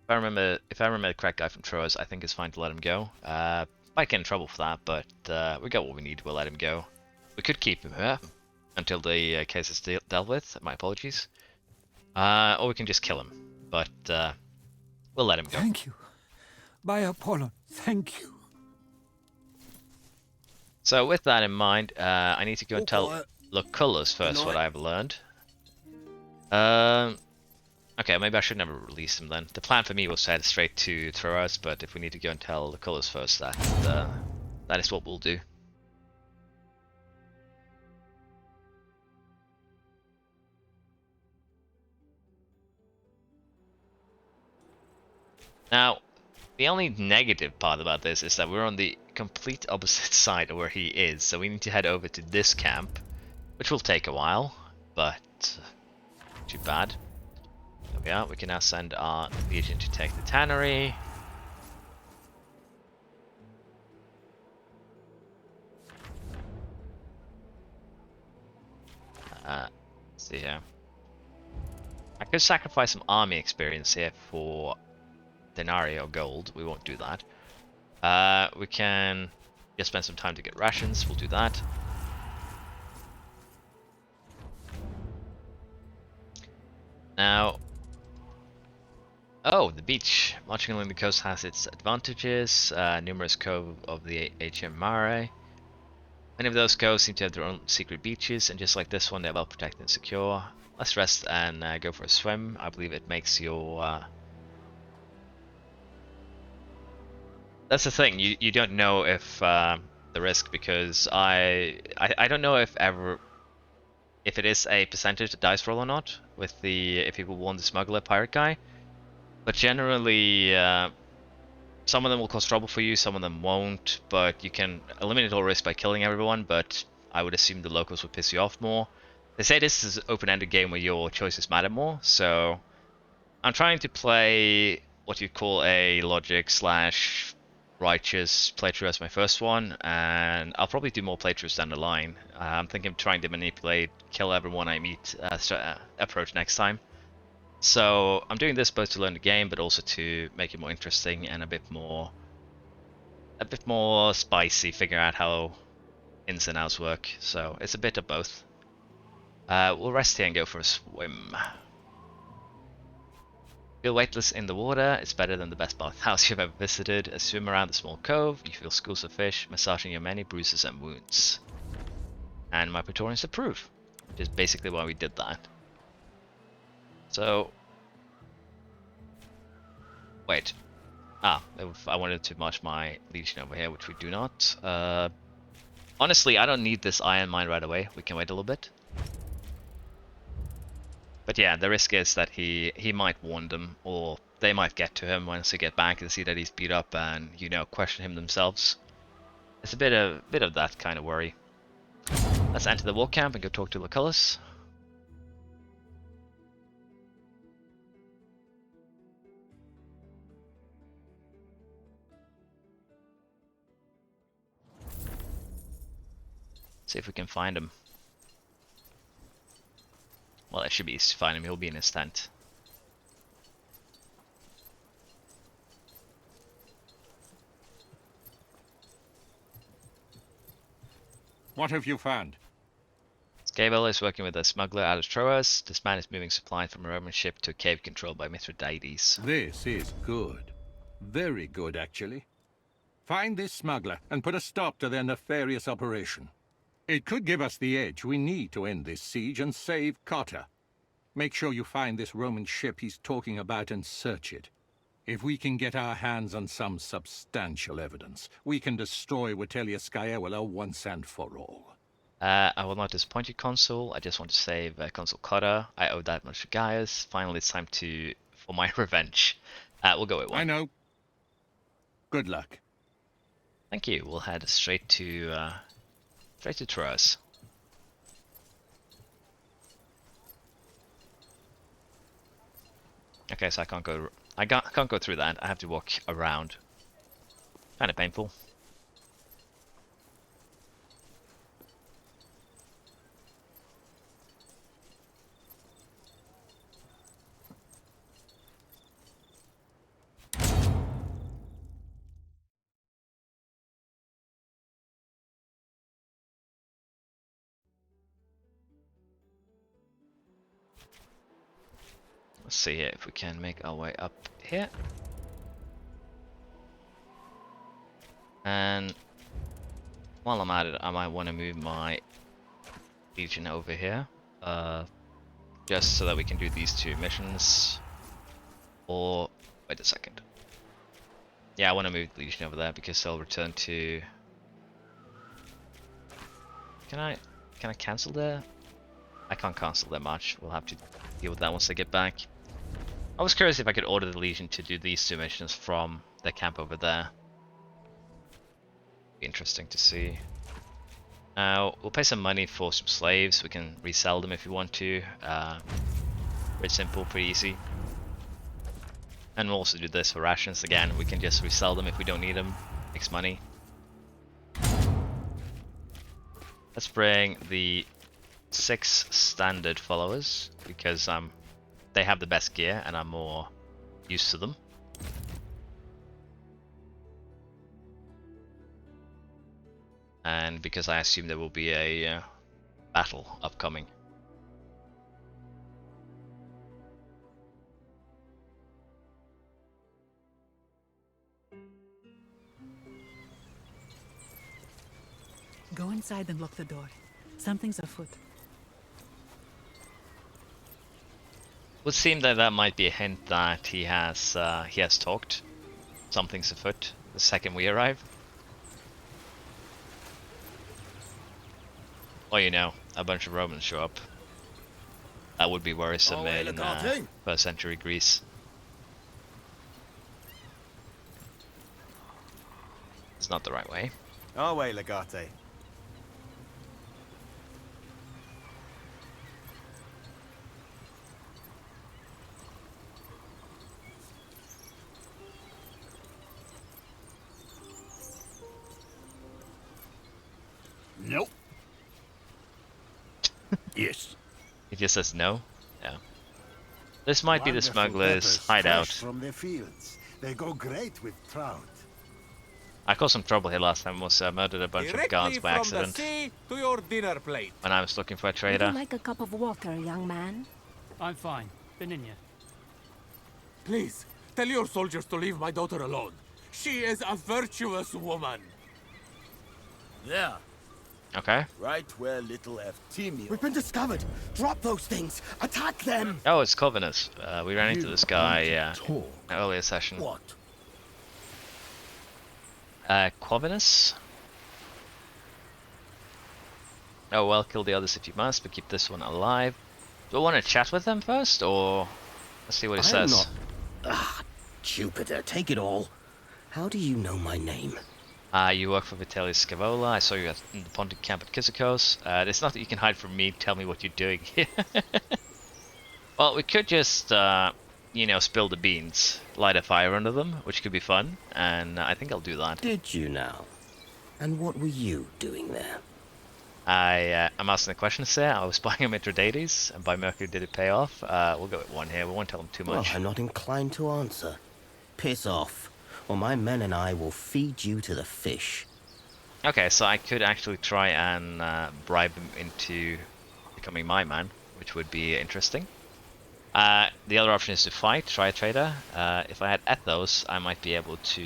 if I remember the correct guy from Troas, I think it's fine to let him go. Might get in trouble for that, but we got what we need. We'll let him go. We could keep him here until the case is dealt with. My apologies. Or we can just kill him. But we'll let him go. Thank you. By Apollo, thank you. So with that in mind, I need to go and tell Lucullus first what I've learned. Okay, maybe I should never release him then. The plan for me was to head straight to Troas, but if we need to go and tell Lucullus first, that is what we'll do. Now, the only negative part about this is that we're on the complete opposite side of where he is, so we need to head over to this camp, which will take a while, but too bad. There we are. We can now send our legion to take the tannery. Let's see here. I could sacrifice some army experience here for denarii or gold. We won't do that. We can just spend some time to get rations. We'll do that. Now, oh, the beach. Marching along the coast has its advantages. Numerous cove of the HM Mare. Many of those coves seem to have their own secret beaches, and just like this one, they're well protected and secure. Let's rest and go for a swim. I believe it makes your... That's the thing, you don't know if the risk, because I don't know if it is a percentage of dice roll or not, with the if people won the Smuggler pirate guy. But generally, some of them will cause trouble for you, some of them won't, but you can eliminate all risk by killing everyone, but I would assume the locals would piss you off more. They say this is an open-ended game where your choices matter more, so I'm trying to play what you'd call a logic / righteous playthrough as my first one, and I'll probably do more playthroughs down the line. I'm thinking of trying to manipulate, kill everyone I meet approach next time. So I'm doing this both to learn the game, but also to make it more interesting and a bit more spicy, figure out how ins and outs work. So it's a bit of both. We'll rest here and go for a swim. Feel weightless in the water. It's better than the best bathhouse you've ever visited. A swim around the small cove. You feel schools of fish massaging your many bruises and wounds. And my pretorians approve, which is basically why we did that. So, wait. I wanted to march my legion over here, which we do not. Honestly, I don't need this iron mine right away. We can wait a little bit. But yeah, the risk is that he might warn them, or they might get to him once they get back and see that he's beat up and, you know, question him themselves. It's a bit of that kind of worry. Let's enter the war camp and go talk to Lucullus. See if we can find him. Well, it should be easy to find him. He'll be in his tent. What have you found? Scabel is working with a smuggler out of Troas. This man is moving supplies from a Roman ship to a cave controlled by Mithridates. This is good. Very good, actually. Find this smuggler and put a stop to their nefarious operation. It could give us the edge we need to end this siege and save Cotta. Make sure you find this Roman ship he's talking about and search it. If we can get our hands on some substantial evidence, we can destroy Vitellia Scaevola once and for all. I will not disappoint you, Consul. I just want to save Consul Cotta. I owe that much to Gaius. Finally, it's time for my revenge. We'll go with one. I know. Good luck. Thank you. We'll head straight to Troas. Okay, so I can't go through that. I have to walk around. Kind of painful. Let's see here if we can make our way up here. And while I'm at it, I might want to move my legion over here. Just so that we can do these two missions. Or, wait a second. Yeah, I want to move the legion over there because they'll return to... Can I cancel there? I can't cancel their march. We'll have to deal with that once they get back. I was curious if I could order the Legion to do these 2 missions from the camp over there. Be interesting to see. We'll pay some money for some slaves. We can resell them if we want to. Pretty simple, pretty easy. And we'll also do this for rations. Again, we can just resell them if we don't need them. Makes money. Let's bring the 6 standard followers, because they have the best gear and I'm more used to them. And because I assume there will be a battle upcoming. Go inside and lock the door. Something's afoot. Would seem that that might be a hint that he has talked. Something's afoot the second we arrive. Well, you know, a bunch of Romans show up. That would be worrisome in 1st century Greece. It's not the right way. Our way, Legate. Nope. Yes. He just says no? Yeah. This might be the smugglers' hideout. From their fields. They go great with trout. I caused some trouble here last time. Was murdered a bunch of guards by accident. From the sea to your dinner plate. When I was looking for a Would trader. you like a cup of water, young man? I'm fine. Beninia. Please, tell your soldiers to leave my daughter alone. She is a virtuous woman. There. Okay. Right where little Eftimio. We've been discovered. Drop those things. Attack them. Oh, it's Covenus. We ran into this guy in an earlier session. What? Covenus? Oh well, kill the others if you must, but keep this one alive. Do I want to chat with them first, or let's see what he says? Jupiter, take it all. How do you know my name? You work for Vitellius Scaevola. I saw you in the Pontic camp at Concequences. It's not that you can hide from me. Tell me what you're doing here. Well, we could just, you know, spill the beans, light a fire under them, which could be fun, and I think I'll do that. Did you now? And what were you doing there? I'm asking the question, sir. I was spying on Mithridates, and by Mercury did it pay off? We'll go with 1 here. We won't tell them too much. Well, I'm not inclined to answer. Piss off, or my men and I will feed you to the fish. Okay, so I could actually try and bribe him into becoming my man, which would be interesting. The other option is to fight, try a trader. If I had ethos, I might be able to,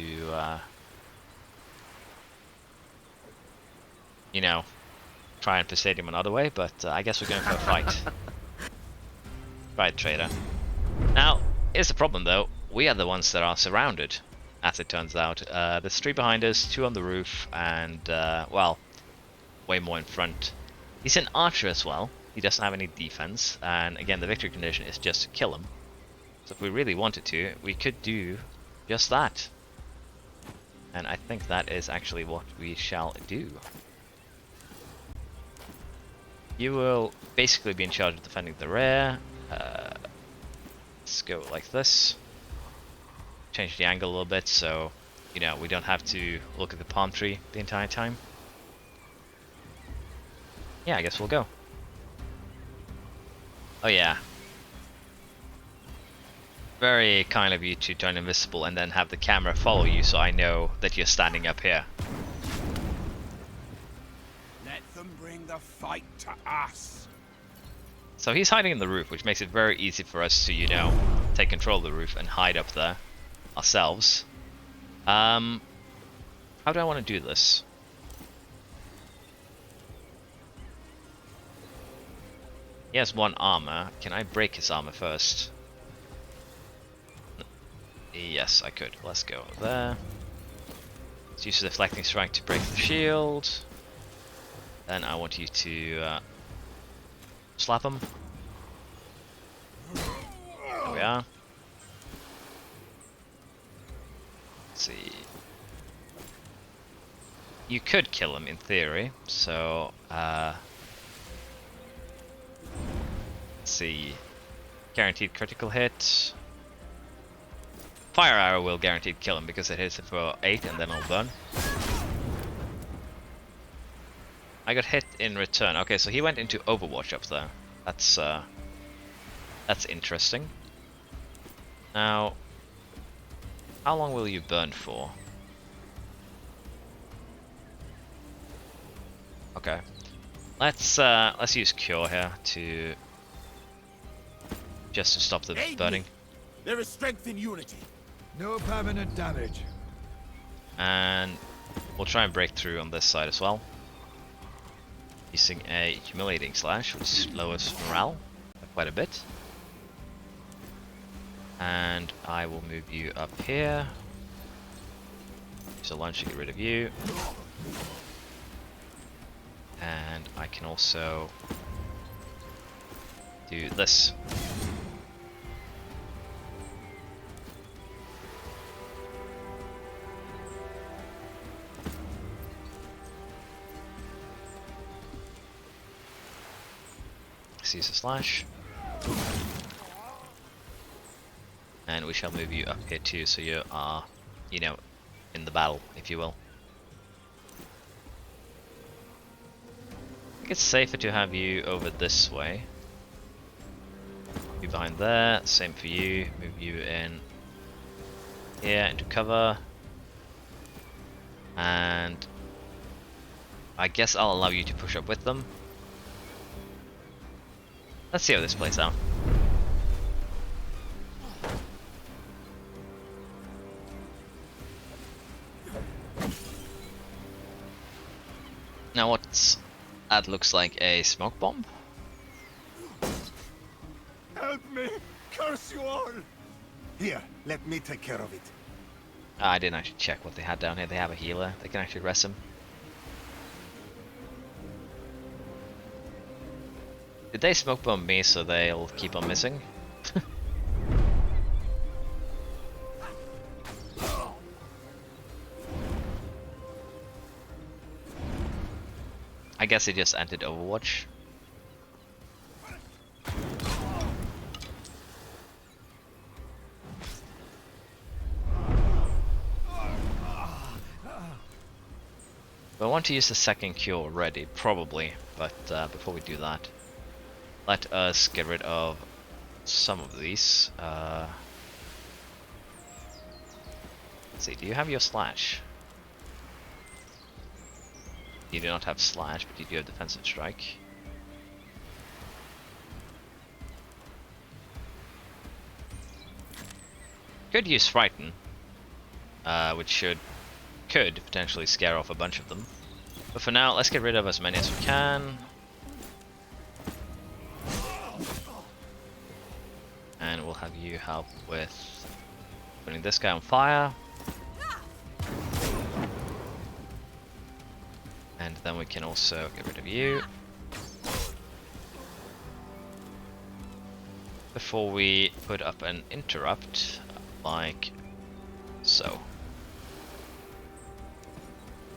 you know, try and persuade him another way, but I guess we're going for a fight. Right, trader. Now, here's the problem though. We are the ones that are surrounded, as it turns out. There's 3 behind us, 2 on the roof, and, well, way more in front. He's an archer as well. He doesn't have any defense, and again, the victory condition is just to kill him. So if we really wanted to, we could do just that. And I think that is actually what we shall do. You will basically be in charge of defending the rear. Let's go like this. Change the angle a little bit so, you know, we don't have to look at the palm tree the entire time. Yeah, I guess we'll go. Oh yeah. Very kind of you to turn invisible and then have the camera follow you so I know that you're standing up here. Let them bring the fight to us. So he's hiding in the roof, which makes it very easy for us to, you know, take control of the roof and hide up there ourselves. How do I want to do this? He has 1 armor. Can I break his armor first? Yes, I could. Let's go there. Let's use the deflecting strike to break the shield. Then I want you to slap him. There we are. you could kill him in theory, so let's see. Guaranteed critical hit. Fire arrow will guaranteed kill him because it hits him for 8 and then it'll burn. I got hit in return. Okay, so he went into Overwatch up there. That's interesting. Now, how long will you burn for? Okay, let's use Cure here to stop the burning. There is strength in unity. No permanent damage. And we'll try and break through on this side as well. Using a humiliating slash, which lowers morale quite a bit. And I will move you up here. Use a lunge to get rid of you. And I can also do this. Let's use a slash. And we shall move you up here too, so you are, you know, in the battle, if you will. I think it's safer to have you over this way. You behind there, same for you. Move you in here into cover. And I guess I'll allow you to push up with them. Let's see how this plays out. Now that looks like a smoke bomb. Help me! Curse you all! Here, let me take care of it. I didn't actually check what they had down here. They have a healer. They can actually rest him. Did they smoke bomb me so they'll keep on missing? I guess they just entered Overwatch. I want to use the second cure already, probably, but before we do that, let us get rid of some of these. Let's see, do you have your slash? You do not have slash, but you do have defensive strike. Could use frighten, which could potentially scare off a bunch of them. But for now, let's get rid of as many as we can. And we'll have you help with putting this guy on fire. And then we can also get rid of you. Before we put up an interrupt, like so.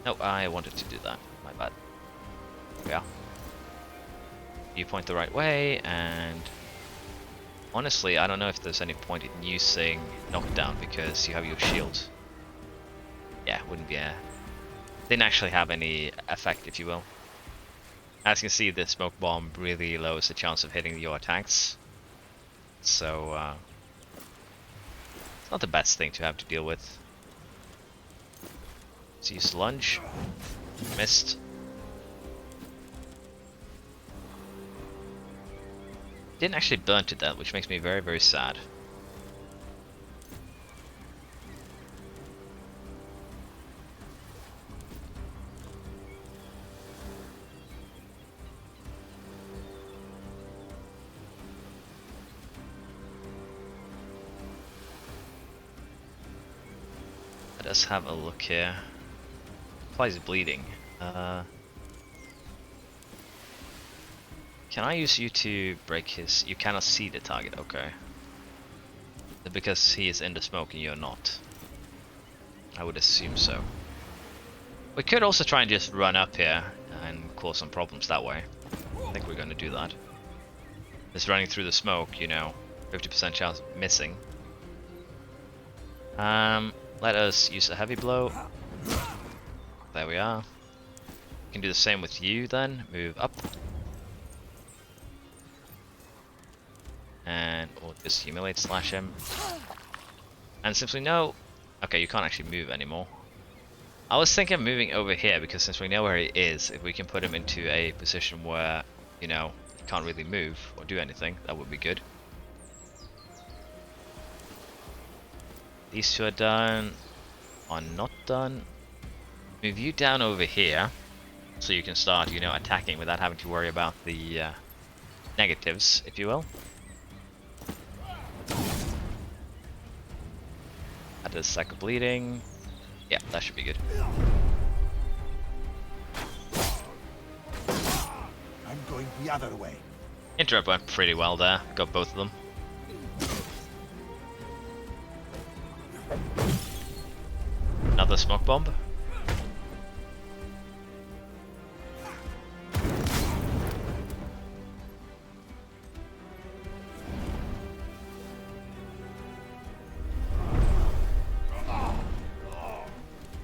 No, I wanted to do that. My bad. Yeah. You point the right way, and honestly, I don't know if there's any point in using knockdown because you have your shield. Yeah, wouldn't be a... Didn't actually have any effect, if you will. As you can see, the smoke bomb really lowers the chance of hitting your attacks. So, it's not the best thing to have to deal with. Let's use lunge. Missed. Didn't actually burn to death, which makes me very, very sad. Let us have a look here. Applies bleeding. Can I use you to break his... You cannot see the target, okay. Because he is in the smoke and you're not. I would assume so. We could also try and just run up here and cause some problems that way. I think we're going to do that. Just running through the smoke, you know, 50% chance of missing. Let us use a heavy blow. There we are. We can do the same with you then. Move up. And we'll just humiliate slash him. And simply no. Okay, you can't actually move anymore. I was thinking of moving over here because since we know where he is, if we can put him into a position where, you know, he can't really move or do anything, that would be good. These two are done. Are not done. Move you down over here so you can start, you know, attacking without having to worry about the negatives, if you will. That does cycle bleeding. Yeah, that should be good. I'm going the other way. Interrupt went pretty well there. Got both of them. Another smoke bomb.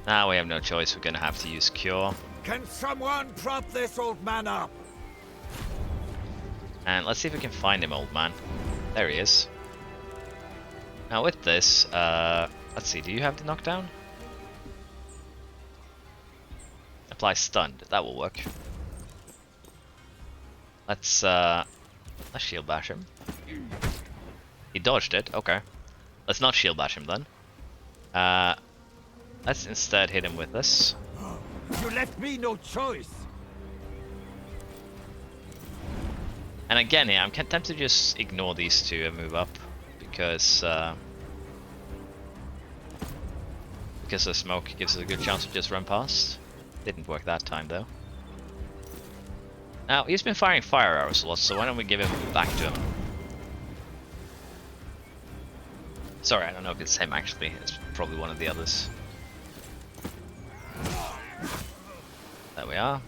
Now we have no choice, we're gonna have to use Cure. Can someone prop this old man up? And let's see if we can find him, old man. There he is. Now with this, let's see, do you have the knockdown? Apply stunned, that will work. Let's shield bash him. He dodged it, okay. Let's not shield bash him then. Let's instead hit him with this. You left me no choice. And again here, I'm tempted to just ignore these two and move up because the smoke gives us a good chance to just run past. Didn't work that time though. Now he's been firing fire arrows a lot, so why don't we give him back to him? Sorry, I don't know if it's him actually. It's probably one of the others. There we are.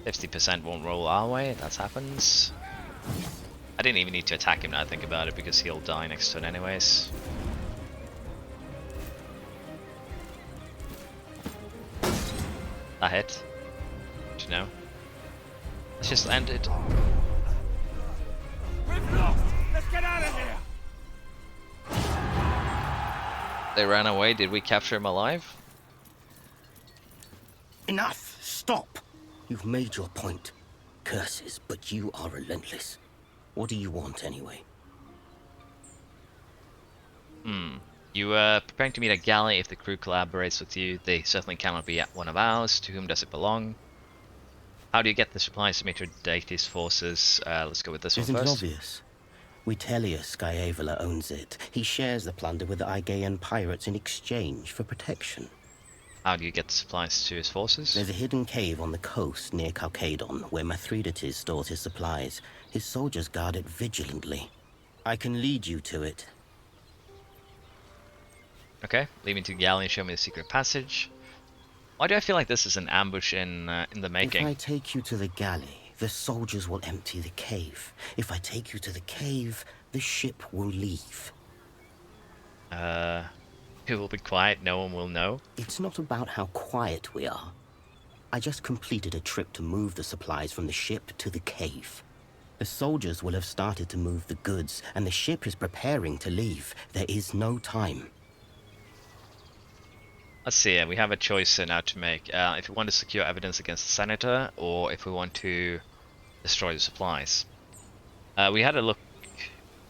%50 won't roll our way, that happens. I didn't even need to attack him now I think about it because he'll die next turn anyways. That hit. Good to know. Let's just end it. We've lost! Let's get out of here! They ran away, did we capture him alive? Enough! Stop! You've made your point. Curses, but you are relentless. What do you want anyway? You were preparing to meet a galley. If the crew collaborates with you, they certainly cannot be one of ours. To whom does it belong? How do you get the supplies to meet your deity's forces? Let's go with this one Isn't first. it obvious? Witelius Skyavela owns it. He shares the plunder with the Aegean pirates in exchange for protection. How do you get the supplies to his forces? There's a hidden cave on the coast near Chalcedon where Mithridates stores his supplies. His soldiers guard it vigilantly. I can lead you to it. Okay, lead me to the galley and show me the secret passage. Why do I feel like this is an ambush in the making? If I take you to the galley, the soldiers will empty the cave. If I take you to the cave, the ship will leave. It will be quiet, no one will know. It's not about how quiet we are. I just completed a trip to move the supplies from the ship to the cave. The soldiers will have started to move the goods, and the ship is preparing to leave. There is no time. Let's see, we have a choice now to make. If we want to secure evidence against the senator, or if we want to destroy the supplies. We had a look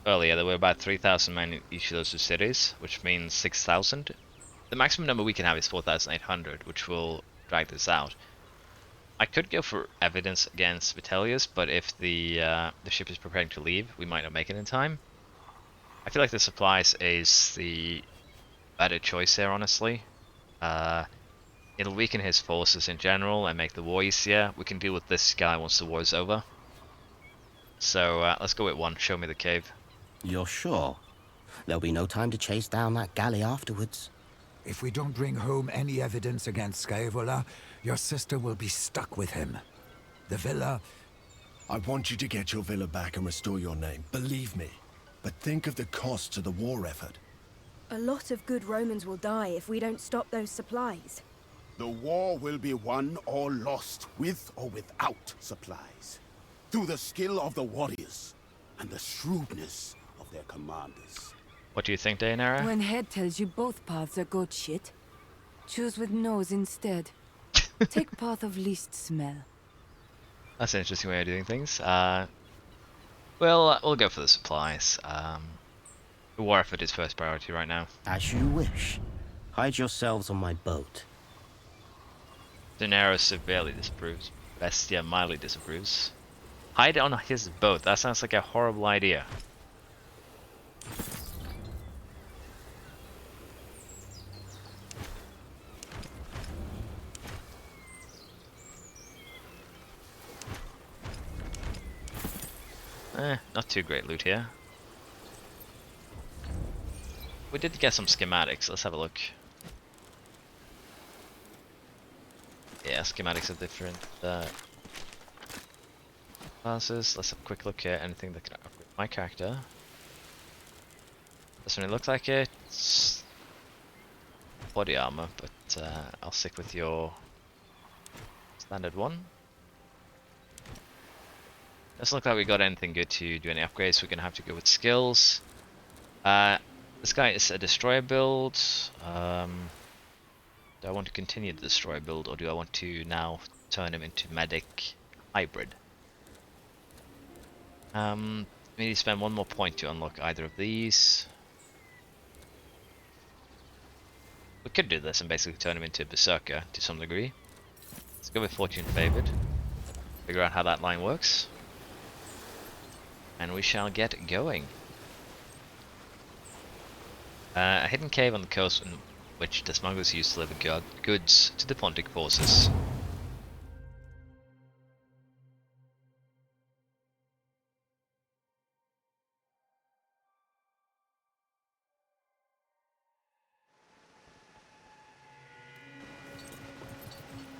earlier, there were about 3,000 men in each of those two cities, which means 6,000. The maximum number we can have is 4,800, which will drag this out. I could go for evidence against Vitellius, but if the ship is preparing to leave, we might not make it in time. I feel like the supplies is the better choice here, honestly. It'll weaken his forces in general and make the war easier. We can deal with this guy once the war is over. So let's go with one. Show me the cave. You're sure? There'll be no time to chase down that galley afterwards. If we don't bring home any evidence against Scaevola, your sister will be stuck with him. The villa... I want you to get your villa back and restore your name, believe me. But think of the cost to the war effort. A lot of good Romans will die if we don't stop those supplies. The war will be won or lost, with or without supplies. Through the skill of the warriors and the shrewdness of their commanders. What do you think, Daenerys? When head tells you both paths are goat shit, choose with nose instead. Take path of least smell. That's an interesting way of doing things. Well, we'll go for the supplies. The war effort is first priority right now. As you wish. Hide yourselves on my boat. Daenerys severely disapproves. Bestia mildly disapproves. Hide on his boat. That sounds like a horrible idea. Not too great loot here. We did get some schematics. Let's have a look. Yeah, schematics of different classes. Let's have a quick look at anything that can upgrade my character. Doesn't really look like it. It's body armor, but I'll stick with your standard one. Doesn't look like we got anything good to do any upgrades. We're gonna have to go with skills. This guy is a destroyer build. Do I want to continue the destroyer build, or do I want to now turn him into medic hybrid? Maybe spend one more point to unlock either of these. We could do this and basically turn him into a berserker to some degree. Let's go with fortune favored. Figure out how that line works. And we shall get going. A hidden cave on the coast in which the smugglers used to deliver goods to the Pontic forces.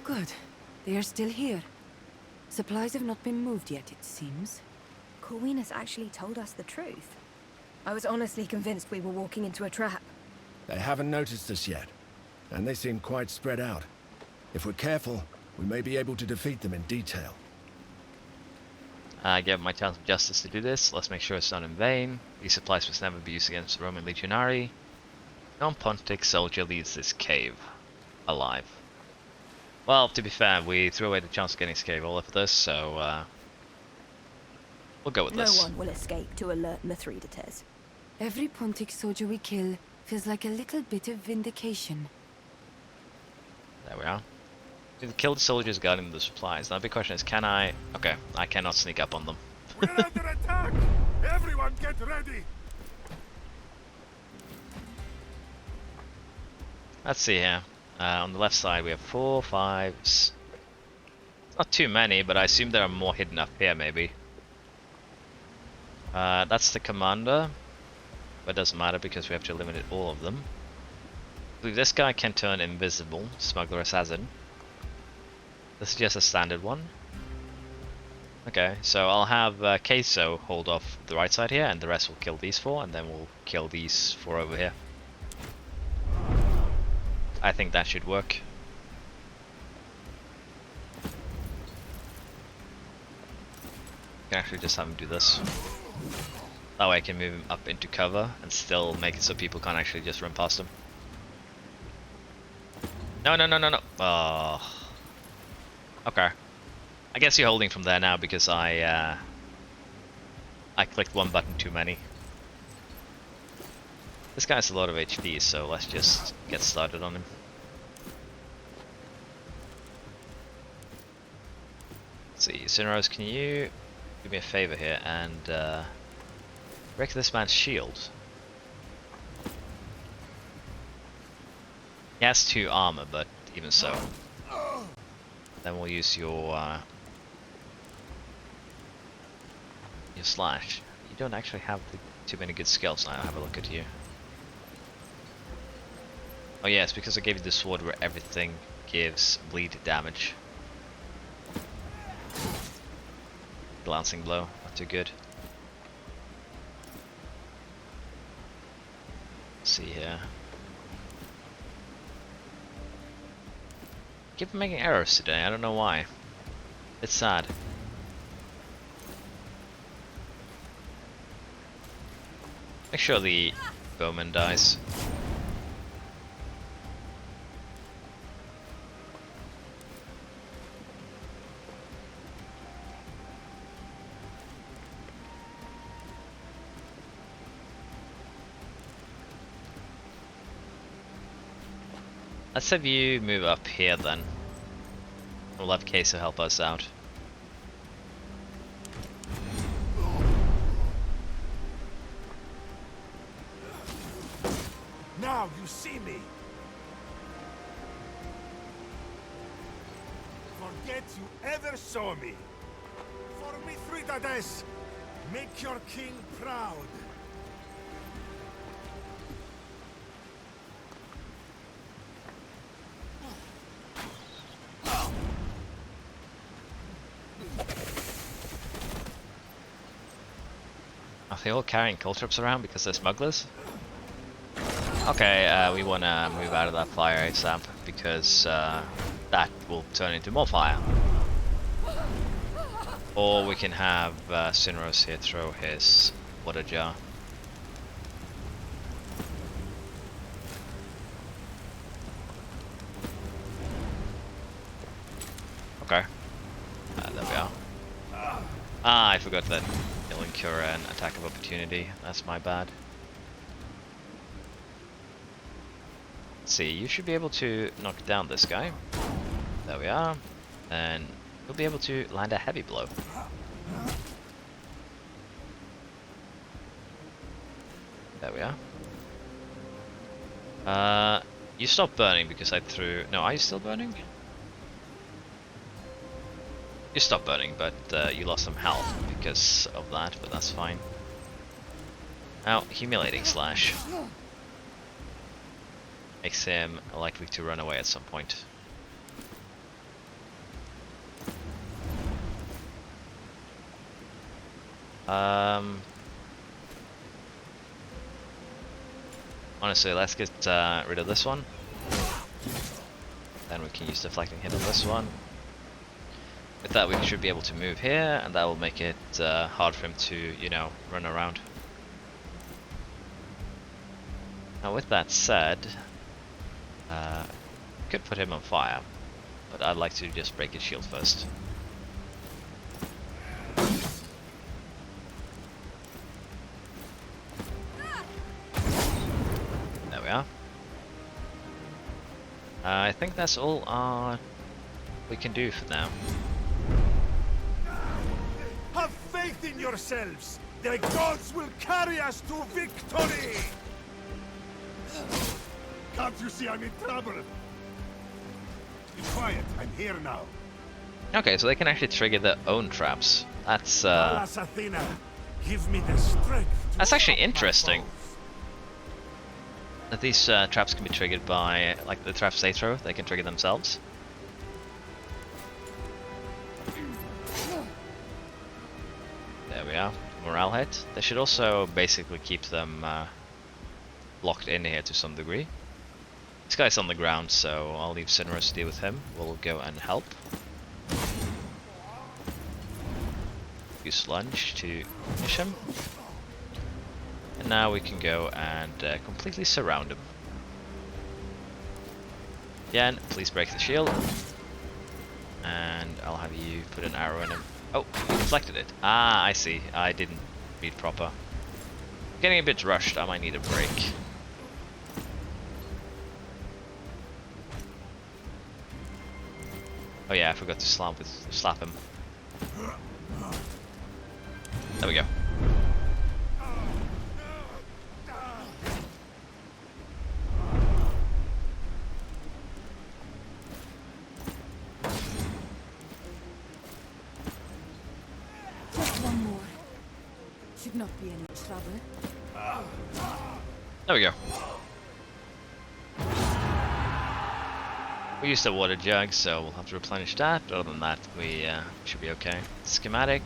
Good. They are still here. Supplies have not been moved yet, it seems. Corwinus actually told us the truth. I was honestly convinced we were walking into a trap. They haven't noticed us yet, and they seem quite spread out. If we're careful, we may be able to defeat them in detail. I gave my chance of justice to do this. Let's make sure it's not in vain. These supplies must never be used against the Roman legionary. Non-Pontic soldier leads this cave. Alive. Well, to be fair, we threw away the chance of getting Scaevola for this, so we'll go with this. No one will escape to alert Mithridates. Every Pontic soldier we kill feels like a little bit of vindication. There we are. We killed the soldiers guarding the supplies. Now the big question is, can I... Okay, I cannot sneak up on them. We're under attack! Everyone get ready! Let's see here. On the left side we have 4, 5s. Not too many, but I assume there are more hidden up here maybe. That's the commander. But it doesn't matter because we have to eliminate all of them. I believe this guy can turn invisible. Smuggler assassin. This is just a standard one. Okay, so I'll have Queso hold off the right side here, and the rest will kill these 4, and then we'll kill these 4 over here. I think that should work. I can actually just have him do this. That way I can move him up into cover and still make it so people can't actually just run past him. No, no, no, no, no. Oh. Okay. I guess you're holding from there now because I clicked one button too many. This guy has a lot of HP, so let's just get started on him. Let's see, Sinros, can you do me a favor here and break this man's shield? He has 2 armor, but even so. Then we'll use your slash. You don't actually have the too many good skills now. Have a look at you. Oh yeah, it's because I gave you the sword where everything gives bleed damage. Glancing blow, not too good. Let's see here. Keep making errors today, I don't know why. It's sad. Make sure the bowman dies. Let's have you move up here then. We'll have Queso help us out. Now you see me. Forget you ever saw me. For Mithridates, make your king proud. Are they all carrying caltrops around because they're smugglers? Okay, we want to move out of that fire ASAP because that will turn into more fire. Or we can have Sinros here throw his water jar. Okay. There we are. Ah, I forgot that he'll incur an attack of opportunity. That's my bad. Let's see, you should be able to knock down this guy. There we are. And you'll be able to land a heavy blow. There we are. You stopped burning because I threw... No, are you still burning? You stopped burning, but you lost some health because of that, but that's fine. Now, humiliating slash. Makes him likely to run away at some point. Honestly, let's get rid of this one. Then we can use deflecting hit on this one. With that, we should be able to move here, and that will make it hard for him to, you know, run around. Now, with that said, could put him on fire, but I'd like to just break his shield first. There we are. I think that's all we can do for now. Have faith in yourselves! The gods will carry us to victory! Can't you see I'm in trouble? Be quiet, I'm here now. Okay, so they can actually trigger their own traps. That's Alas, Athena, give me the strength. That's actually interesting. That these traps can be triggered by, like the traps they throw, they can trigger themselves. There we are, morale hit. They should also basically keep them locked in here to some degree. This guy's on the ground, so I'll leave Sinros to deal with him. We'll go and help. Use lunge to finish him. And now we can go and completely surround him. Again, please break the shield. And I'll have you put an arrow in him. Oh, you deflected it. Ah, I see. I didn't read proper. Getting a bit rushed, I might need a break. Oh yeah, I forgot to slap him. There we go. Just one more. Should not be any trouble. There we go. We used the water jug, so we'll have to replenish that. But other than that, we should be okay. Schematic,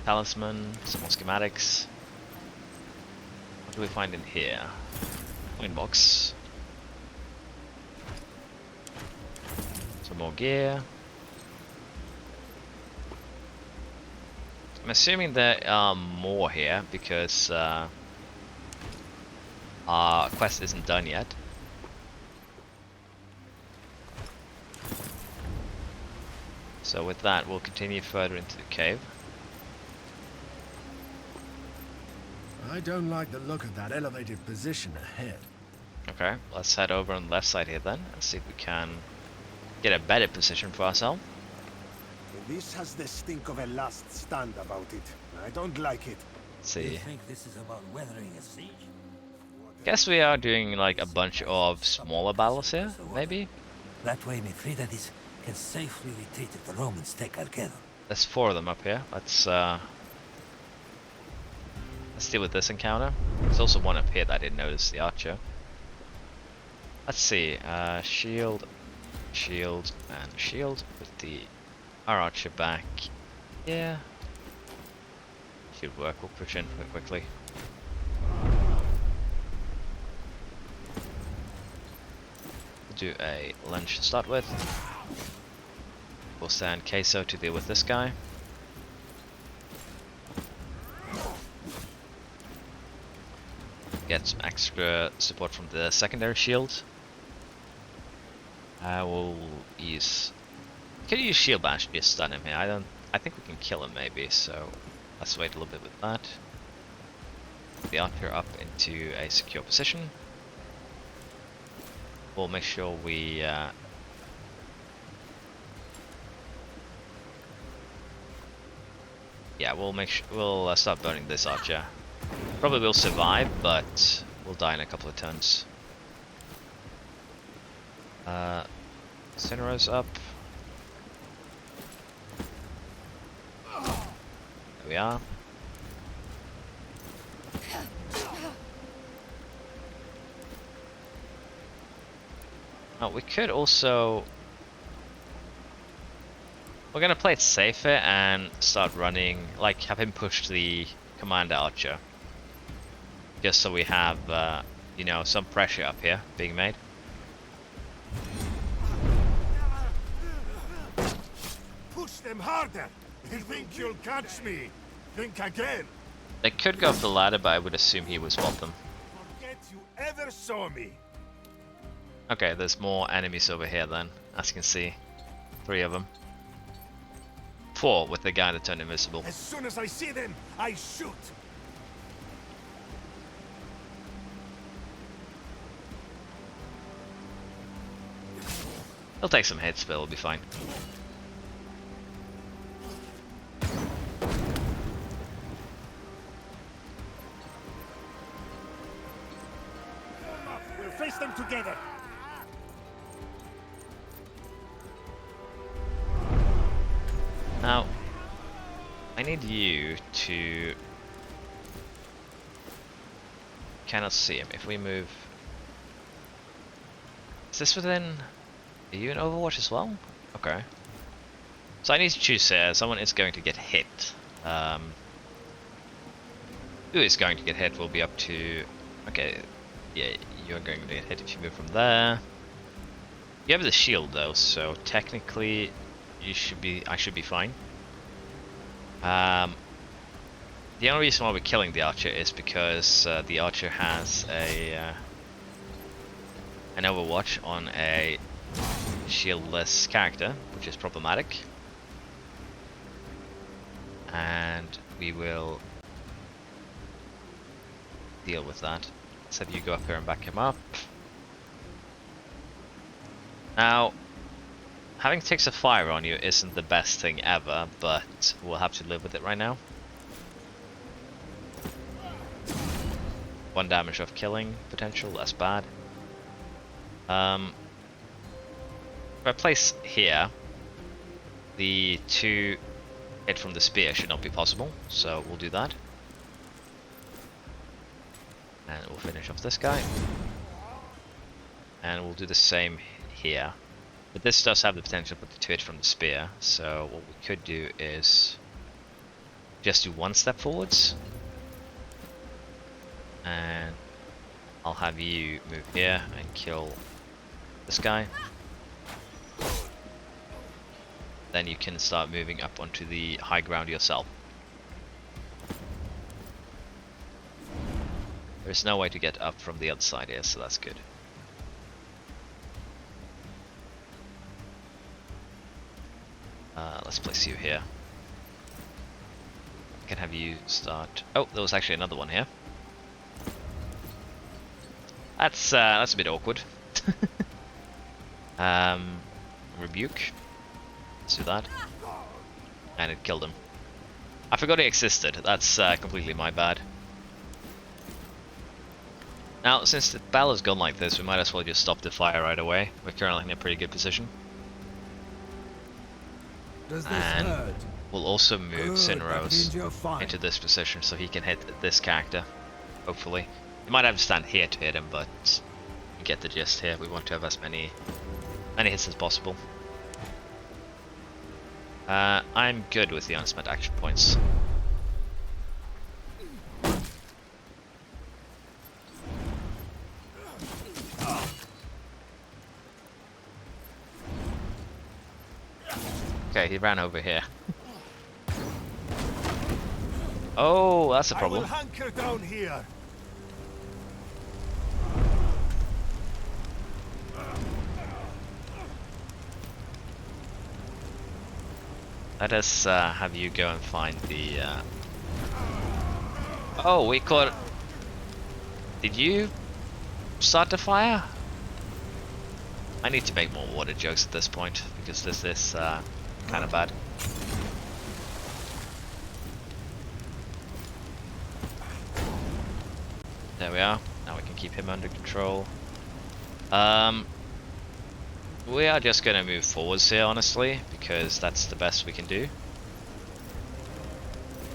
talisman, some more schematics. What do we find in here? Coin box. Some more gear. I'm assuming there are more here because our quest isn't done yet. So with that, we'll continue further into the cave. I don't like the look of that elevated position ahead. Okay, let's head over on the left side here then, and see if we can get a better position for ourselves. This has the stink of a last stand about it. I don't like it. Let's see. You think this is about weathering a siege? Guess we are doing like a bunch of smaller battles here, maybe? That way Mithridates can safely retreat if the Romans take Arcadon. There's 4 of them up here. Let's deal with this encounter. There's also one up here that I didn't notice, the archer. Let's see, shield, shield, and shield. Put our archer back. Yeah. Should work, we'll push in quite quickly. We'll do a lunge to start with. We'll send Queso to deal with this guy. Get some extra support from the secondary shield. We'll use. Could use shield bash to just stun him here. I think we can kill him maybe. So let's wait a little bit with that. Put the archer up into a secure position. We'll make sure we. Yeah, we'll start burning this archer. Probably will survive, but we'll die in a couple of turns. Inciner's up. There we are. Oh, we could also. We're gonna play it safer and start running, like have him push the commander archer. Just so we have, you know, some pressure up here being made. Push them harder! You think you'll catch me? Think again! They could go for the ladder, but I would assume he would spot them. Forget you ever saw me! Okay, there's more enemies over here then, as you can see. 3 of them. 4 with the guy that turned invisible. As soon as I see them, I shoot! He'll take some hits, but it'll be fine. We'll face them together! Now, I need you to... Cannot see him. If we move... Is this within... Are you in Overwatch as well? Okay. So I need to choose here. Someone is going to get hit. Who is going to get hit will be up to... Okay, yeah, you're going to get hit if you move from there. You have the shield though, so technically you should be... I should be fine. The only reason why we're killing the archer is because the archer has a... an Overwatch on a shieldless character, which is problematic. And we will deal with that. Let's have you go up here and back him up. Now, having ticks of fire on you isn't the best thing ever, but we'll have to live with it right now. 1 damage of killing potential, that's bad. If I place here, the 2 hit from the spear should not be possible, so we'll do that. And we'll finish off this guy. And we'll do the same here. But this does have the potential to hit from the spear, so what we could do is just do one step forwards. And I'll have you move here and kill this guy. Then you can start moving up onto the high ground yourself. There's no way to get up from the other side here, so that's good. Let's place you here. I can have you start... Oh, there was actually another one here. That's a bit awkward. Rebuke. Let's do that. And it killed him. I forgot he existed. That's completely my bad. Now, since the battle has gone like this, we might as well just stop the fire right away. We're currently in a pretty good position. And we'll also move Cineros into this position so he can hit this character, hopefully. You might have to stand here to hit him, but you get the gist here. We want to have as many hits as possible. I'm good with the unspent action points. Okay, he ran over here. Oh, that's a problem. I will hunker down here. Let us have you go and find the... Oh, we caught... Did you start the fire? I need to make more water jokes at this point, because this is kind of bad. There we are. Now we can keep him under control. We are just gonna move forwards here, honestly, because that's the best we can do.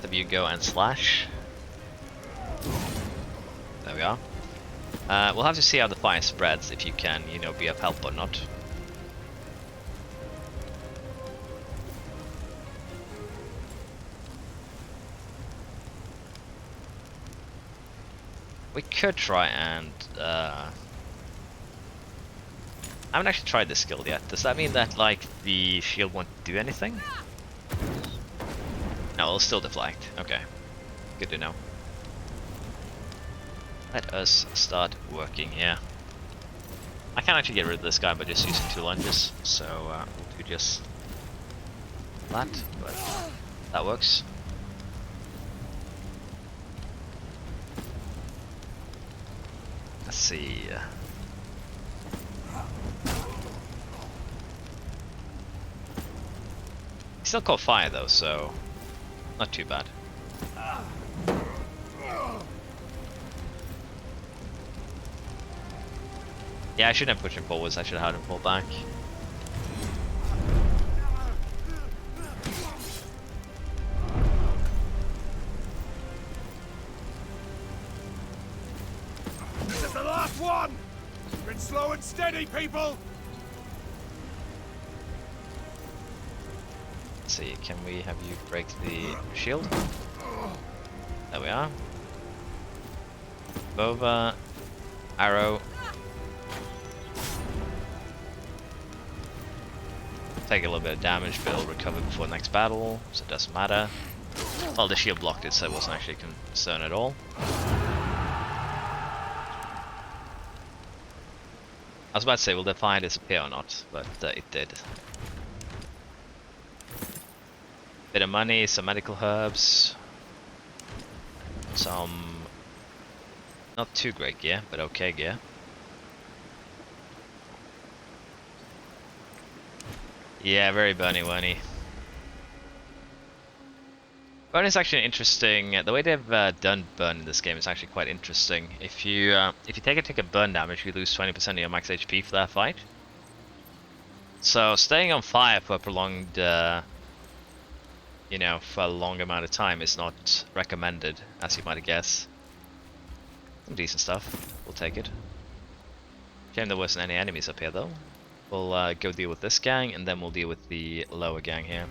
Have you go and slash. There we are. We'll have to see how the fire spreads, if you can, you know, be of help or not. We could try and... I haven't actually tried this skill yet. Does that mean that, like, the shield won't do anything? No, it'll still deflect. Okay. Good to know. Let us start working here. I can actually get rid of this guy by just using 2 lunges, so we'll do just that, but that works. Let's see. He still caught fire though, so not too bad. Yeah, I shouldn't have pushed him forwards, I should have had him pull back. This is the last one! Been slow and steady, people! Let's see, can we have you break the shield? There we are. Bova, arrow. Take a little bit of damage, but it'll recover before the next battle, so it doesn't matter. Well, the shield blocked it, so it wasn't actually a concern at all. I was about to say, will the fire disappear or not, but it did. Bit of money, some medical herbs, some not too great gear, but okay gear. Yeah, very burny-worny. Burn is actually interesting. The way they've done burn in this game is actually quite interesting. If you take a tick of burn damage, you lose 20% of your max HP for that fight. So staying on fire for a prolonged, you know, for a long amount of time is not recommended, as you might guess. Some decent stuff. We'll take it. Shame there wasn't any enemies up here though. We'll go deal with this gang, and then we'll deal with the lower gang here.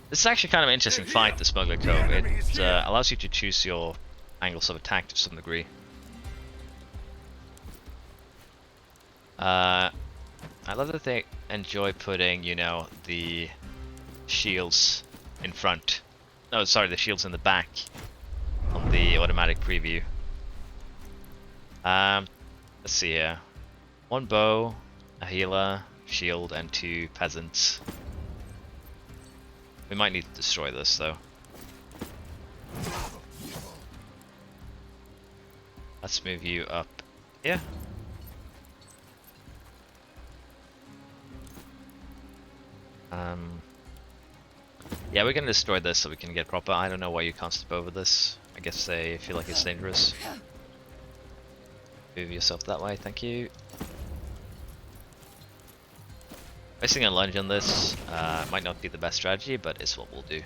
This is actually kind of an interesting fight, the Smuggler Cove. It allows you to choose your angles of attack to some degree. I love that they enjoy putting, you know, the shields in front. No, sorry, the shields in the back on the automatic preview. Let's see here. 1 bow, a healer, shield, and 2 peasants. We might need to destroy this though. Let's move you up here. Yeah, we're gonna destroy this so we can get proper. I don't know why you can't step over this. I guess they feel like it's dangerous. Move yourself that way, thank you. Wasting a lunge on this might not be the best strategy, but it's what we'll do.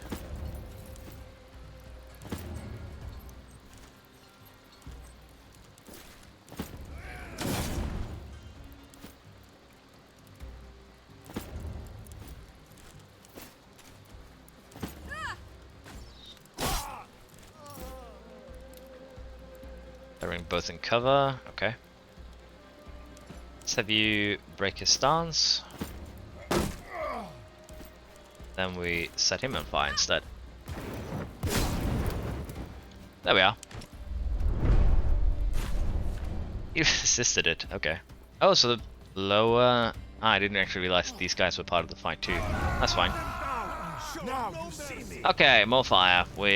They're both in cover, okay. Let's have you break his stance. Then we set him on fire instead. There we are. You assisted it, okay. Oh, so the lower... I didn't actually realize that these guys were part of the fight too. That's fine. Okay, more fire. We,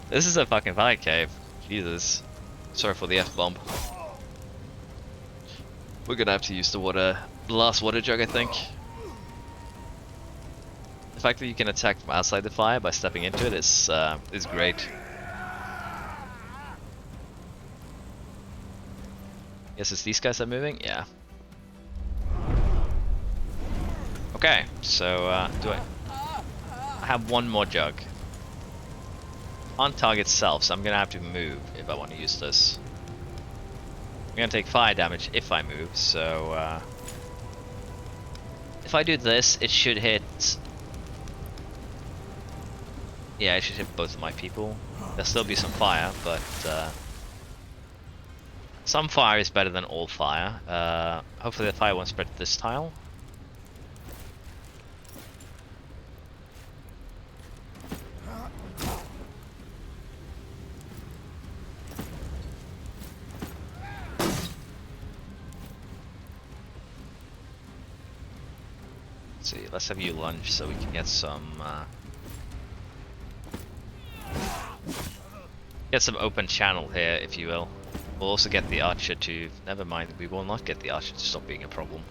This is a fucking fire cave. Jesus. Sorry for the F-bomb. We're gonna have to use the last water jug, I think. The fact that you can attack from outside the fire by stepping into it is great. Guess it's these guys that are moving? Yeah. Okay, so do I have 1 more jug. On target self, so I'm gonna have to move if I want to use this. I'm gonna take fire damage if I move, so if I do this, it should hit. Yeah, it should hit both of my people. There'll still be some fire, but some fire is better than all fire. Hopefully the fire won't spread to this tile. Let's see, let's have you lunge so we can get some open channel here, if you will. We'll also get the archer to... Never mind, we will not get the archer to stop being a problem.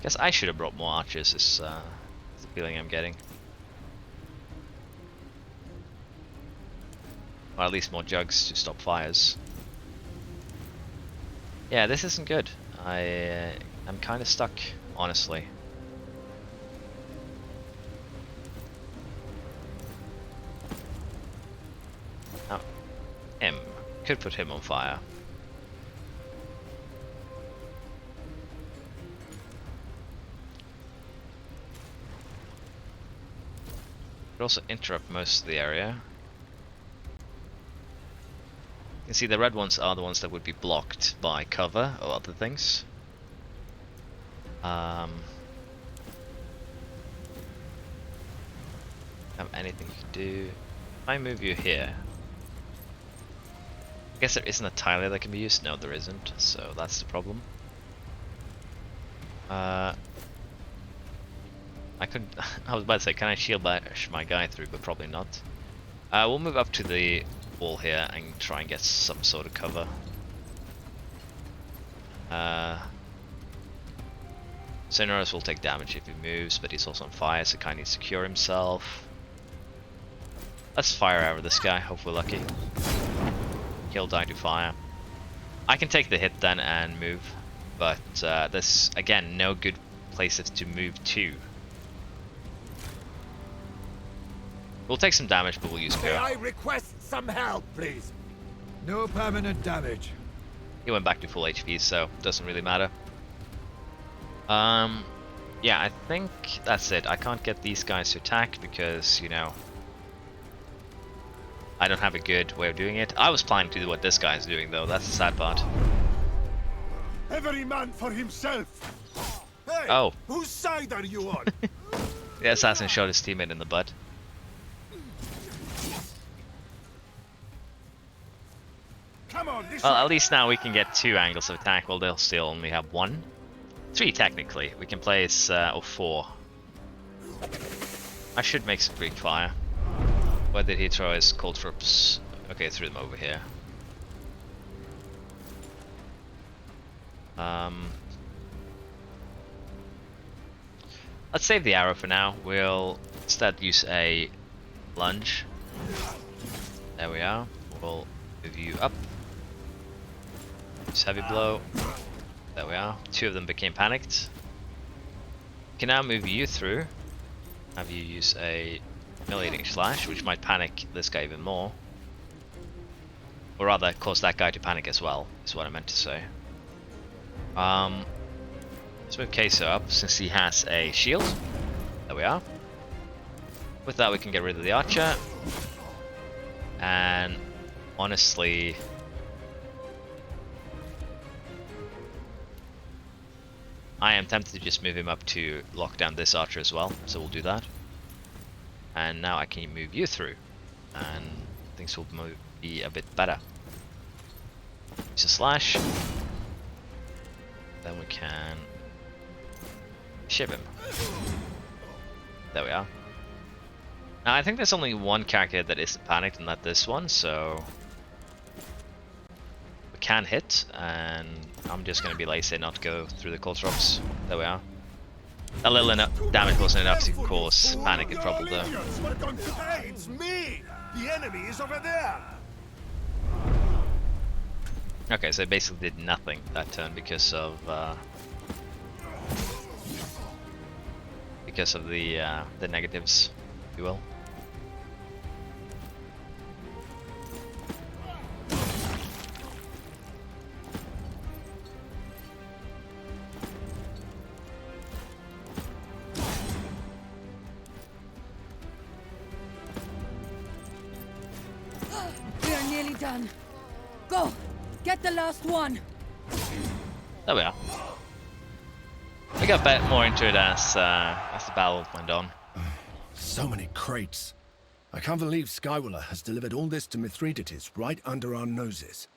Guess I should have brought more archers, is the feeling I'm getting. Or at least more jugs to stop fires. Yeah, this isn't good. I'm kind of stuck, honestly. Now, him. Could put him on fire. Could also interrupt most of the area. You can see the red ones are the ones that would be blocked by cover or other things. Have anything you can do? If I move you here, I guess there isn't a tile that can be used. No, there isn't. So that's the problem. I could. I was about to say, can I shield bash my guy through? But probably not. We'll move up to the wall here and try and get some sort of cover. Sonoros will take damage if he moves, but he's also on fire, so kind of needs to secure himself. Let's fire arrow this guy, hope we're lucky. He'll die to fire. I can take the hit then and move, but there's again no good places to move to. We'll take some damage, but we'll use May Pure. I request some help, please? No permanent damage. He went back to full HP, so it doesn't really matter. Yeah, I think that's it. I can't get these guys to attack because, you know, I don't have a good way of doing it. I was planning to do what this guy's doing, though. That's the sad part. Every man for himself. Hey, Oh. whose side are you on? The assassin shot his teammate in the butt. Come on, this Well, at least now we can get 2 angles of attack, while they'll still only have 1. 3 technically. We can place, or 4. I should make some Greek fire. Where did he throw his cold troops? Okay, threw them over here. Let's save the arrow for now. We'll instead use a lunge. There we are. We'll move you up. Use heavy blow. There we are. 2 of them became panicked. We can now move you through. Have you use a humiliating slash, which might panic this guy even more. Or rather, cause that guy to panic as well, is what I meant to say. Let's move Queso up, since he has a shield. There we are. With that we can get rid of the archer. And honestly... I am tempted to just move him up to lock down this archer as well, so we'll do that. And now I can move you through, and things will be a bit better. Use a slash. Then we can ship him. There we are. Now I think there's only one character that isn't panicked, and that's this one, so we can hit, and I'm just gonna be lazy and not go through the cold drops. There we are. A little damage wasn't enough to cause panic and trouble though. Hey, it's me! The enemy is over there! Okay, so I basically did nothing that turn because of the negatives, if you will. We are nearly done. Go! Get the last one! There we are. We got more into it as the battle went on. So many crates. I can't believe Skywaller has delivered all this to Mithridates right under our noses.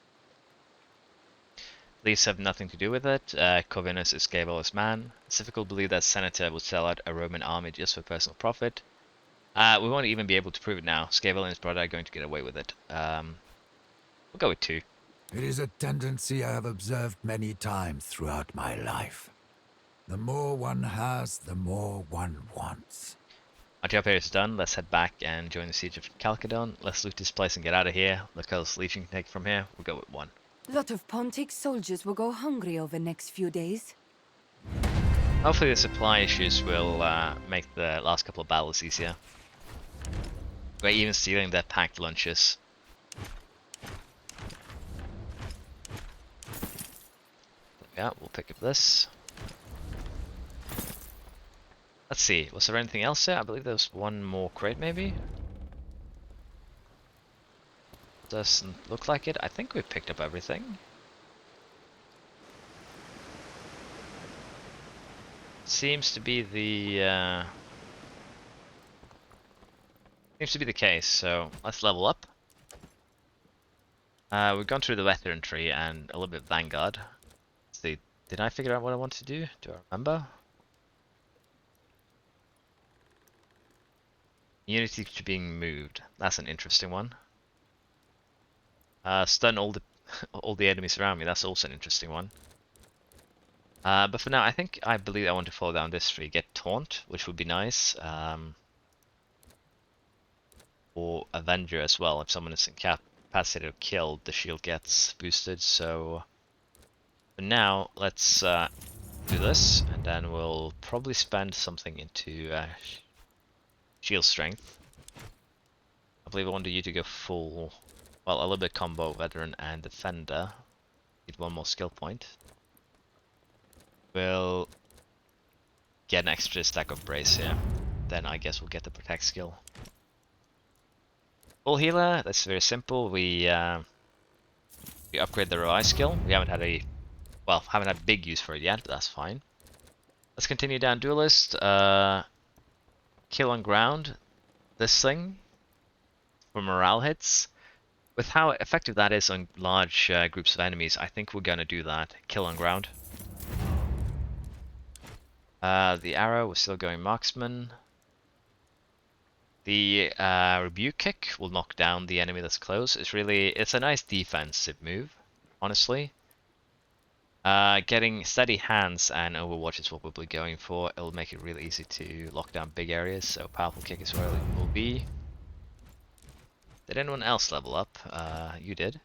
These have nothing to do with it. Corvinus is Gabal's man. It's difficult to believe that Senator would sell out a Roman army just for personal profit. We won't even be able to prove it now. Scabal and his brother are going to get away with it. We'll go with 2. It is a tendency I have observed many times throughout my life. The more one has, the more one wants. Our job here is done. Let's head back and join the siege of Chalcedon. Let's loot this place and get out of here. Look how much legion can take from here. We'll go with 1. Lot of Pontic soldiers will go hungry over next few days. Hopefully the supply issues will make the last couple of battles easier. We're even stealing their packed lunches. Yeah, we'll pick up this. Let's see, was there anything else there? I believe there was one more crate maybe? Doesn't look like it. I think we picked up everything. Seems to be the case, so let's level up. We've gone through the veteran tree and a little bit of Vanguard. Let's see, did I figure out what I want to do? Do I remember? Unity to being moved. That's an interesting one. Stun all the enemies around me. That's also an interesting one. But for now, I believe I want to fall down this tree. Get taunt, which would be nice. Or Avenger as well. If someone is incapacitated or killed, the shield gets boosted. So for now, let's do this, and then we'll probably spend something into shield strength. I believe I wanted you to go full, well, a little bit combo veteran and defender. Need one more skill point. We'll get an extra stack of brace here. Then I guess we'll get the protect skill. Full healer, that's very simple. We upgrade the Roi skill. We haven't had haven't had big use for it yet, but that's fine. Let's continue down duelist. Kill on ground. This thing for morale hits. With how effective that is on large groups of enemies, I think we're gonna do that. Kill on ground. The arrow, we're still going marksman. The rebuke kick will knock down the enemy that's close. It's a nice defensive move, honestly. Getting steady hands and overwatch is what we'll be going for. It'll make it really easy to lock down big areas, so powerful kick is where it will be. Did anyone else level up? You did.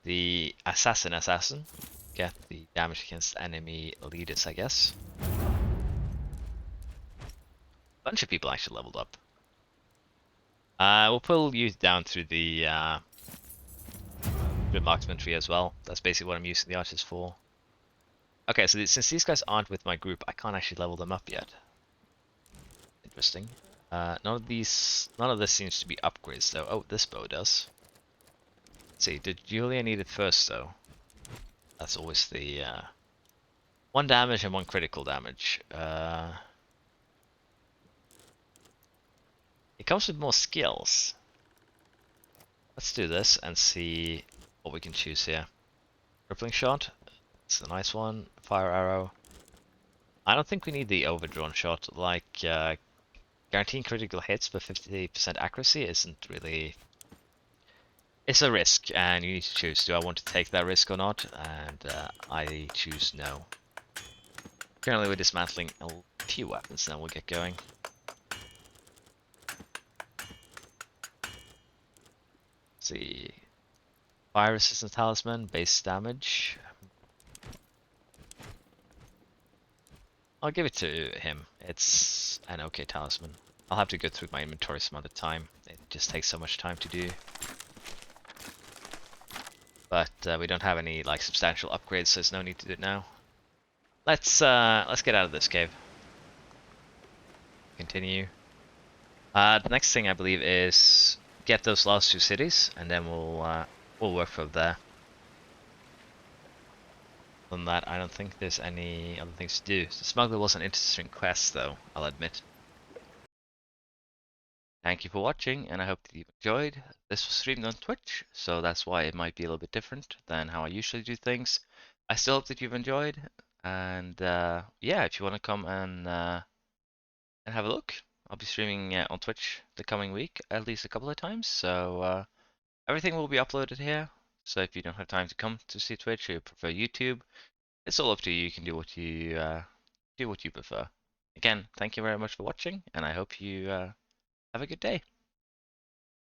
The assassin. Get the damage against enemy leaders, I guess. Bunch of people actually leveled up. We'll pull you down through the marksman tree as well. That's basically what I'm using the archers for. Okay, so since these guys aren't with my group, I can't actually level them up yet. Interesting. None of this seems to be upgrades though. Oh, this bow does. Let's see, did Julia need it first though? That's always the 1 damage and 1 critical damage. It comes with more skills. Let's do this and see what we can choose here. Crippling shot. It's a nice one. Fire arrow. I don't think we need the overdrawn shot. Like guaranteeing critical hits for 50% accuracy isn't really. It's a risk, and you need to choose. Do I want to take that risk or not? And I choose no. Currently, we're dismantling a few weapons. Then we'll get going. See, fire resistance talisman, base damage. I'll give it to him. It's an okay talisman. I'll have to go through my inventory some other time. It just takes so much time to do. But we don't have any like substantial upgrades, so there's no need to do it now. Let's get out of this cave. Continue. The next thing I believe is get those last 2 cities, and then we'll work from there. Other than that, I don't think there's any other things to do. The Smuggler was an interesting quest, though, I'll admit. Thank you for watching, and I hope that you enjoyed. This was streamed on Twitch, so that's why it might be a little bit different than how I usually do things. I still hope that you've enjoyed, and yeah, if you want to come and have a look, I'll be streaming on Twitch the coming week, at least a couple of times, so everything will be uploaded here. So if you don't have time to come to see Twitch or you prefer YouTube, it's all up to you. You can do what you prefer. Again, thank you very much for watching, and I hope you have a good day.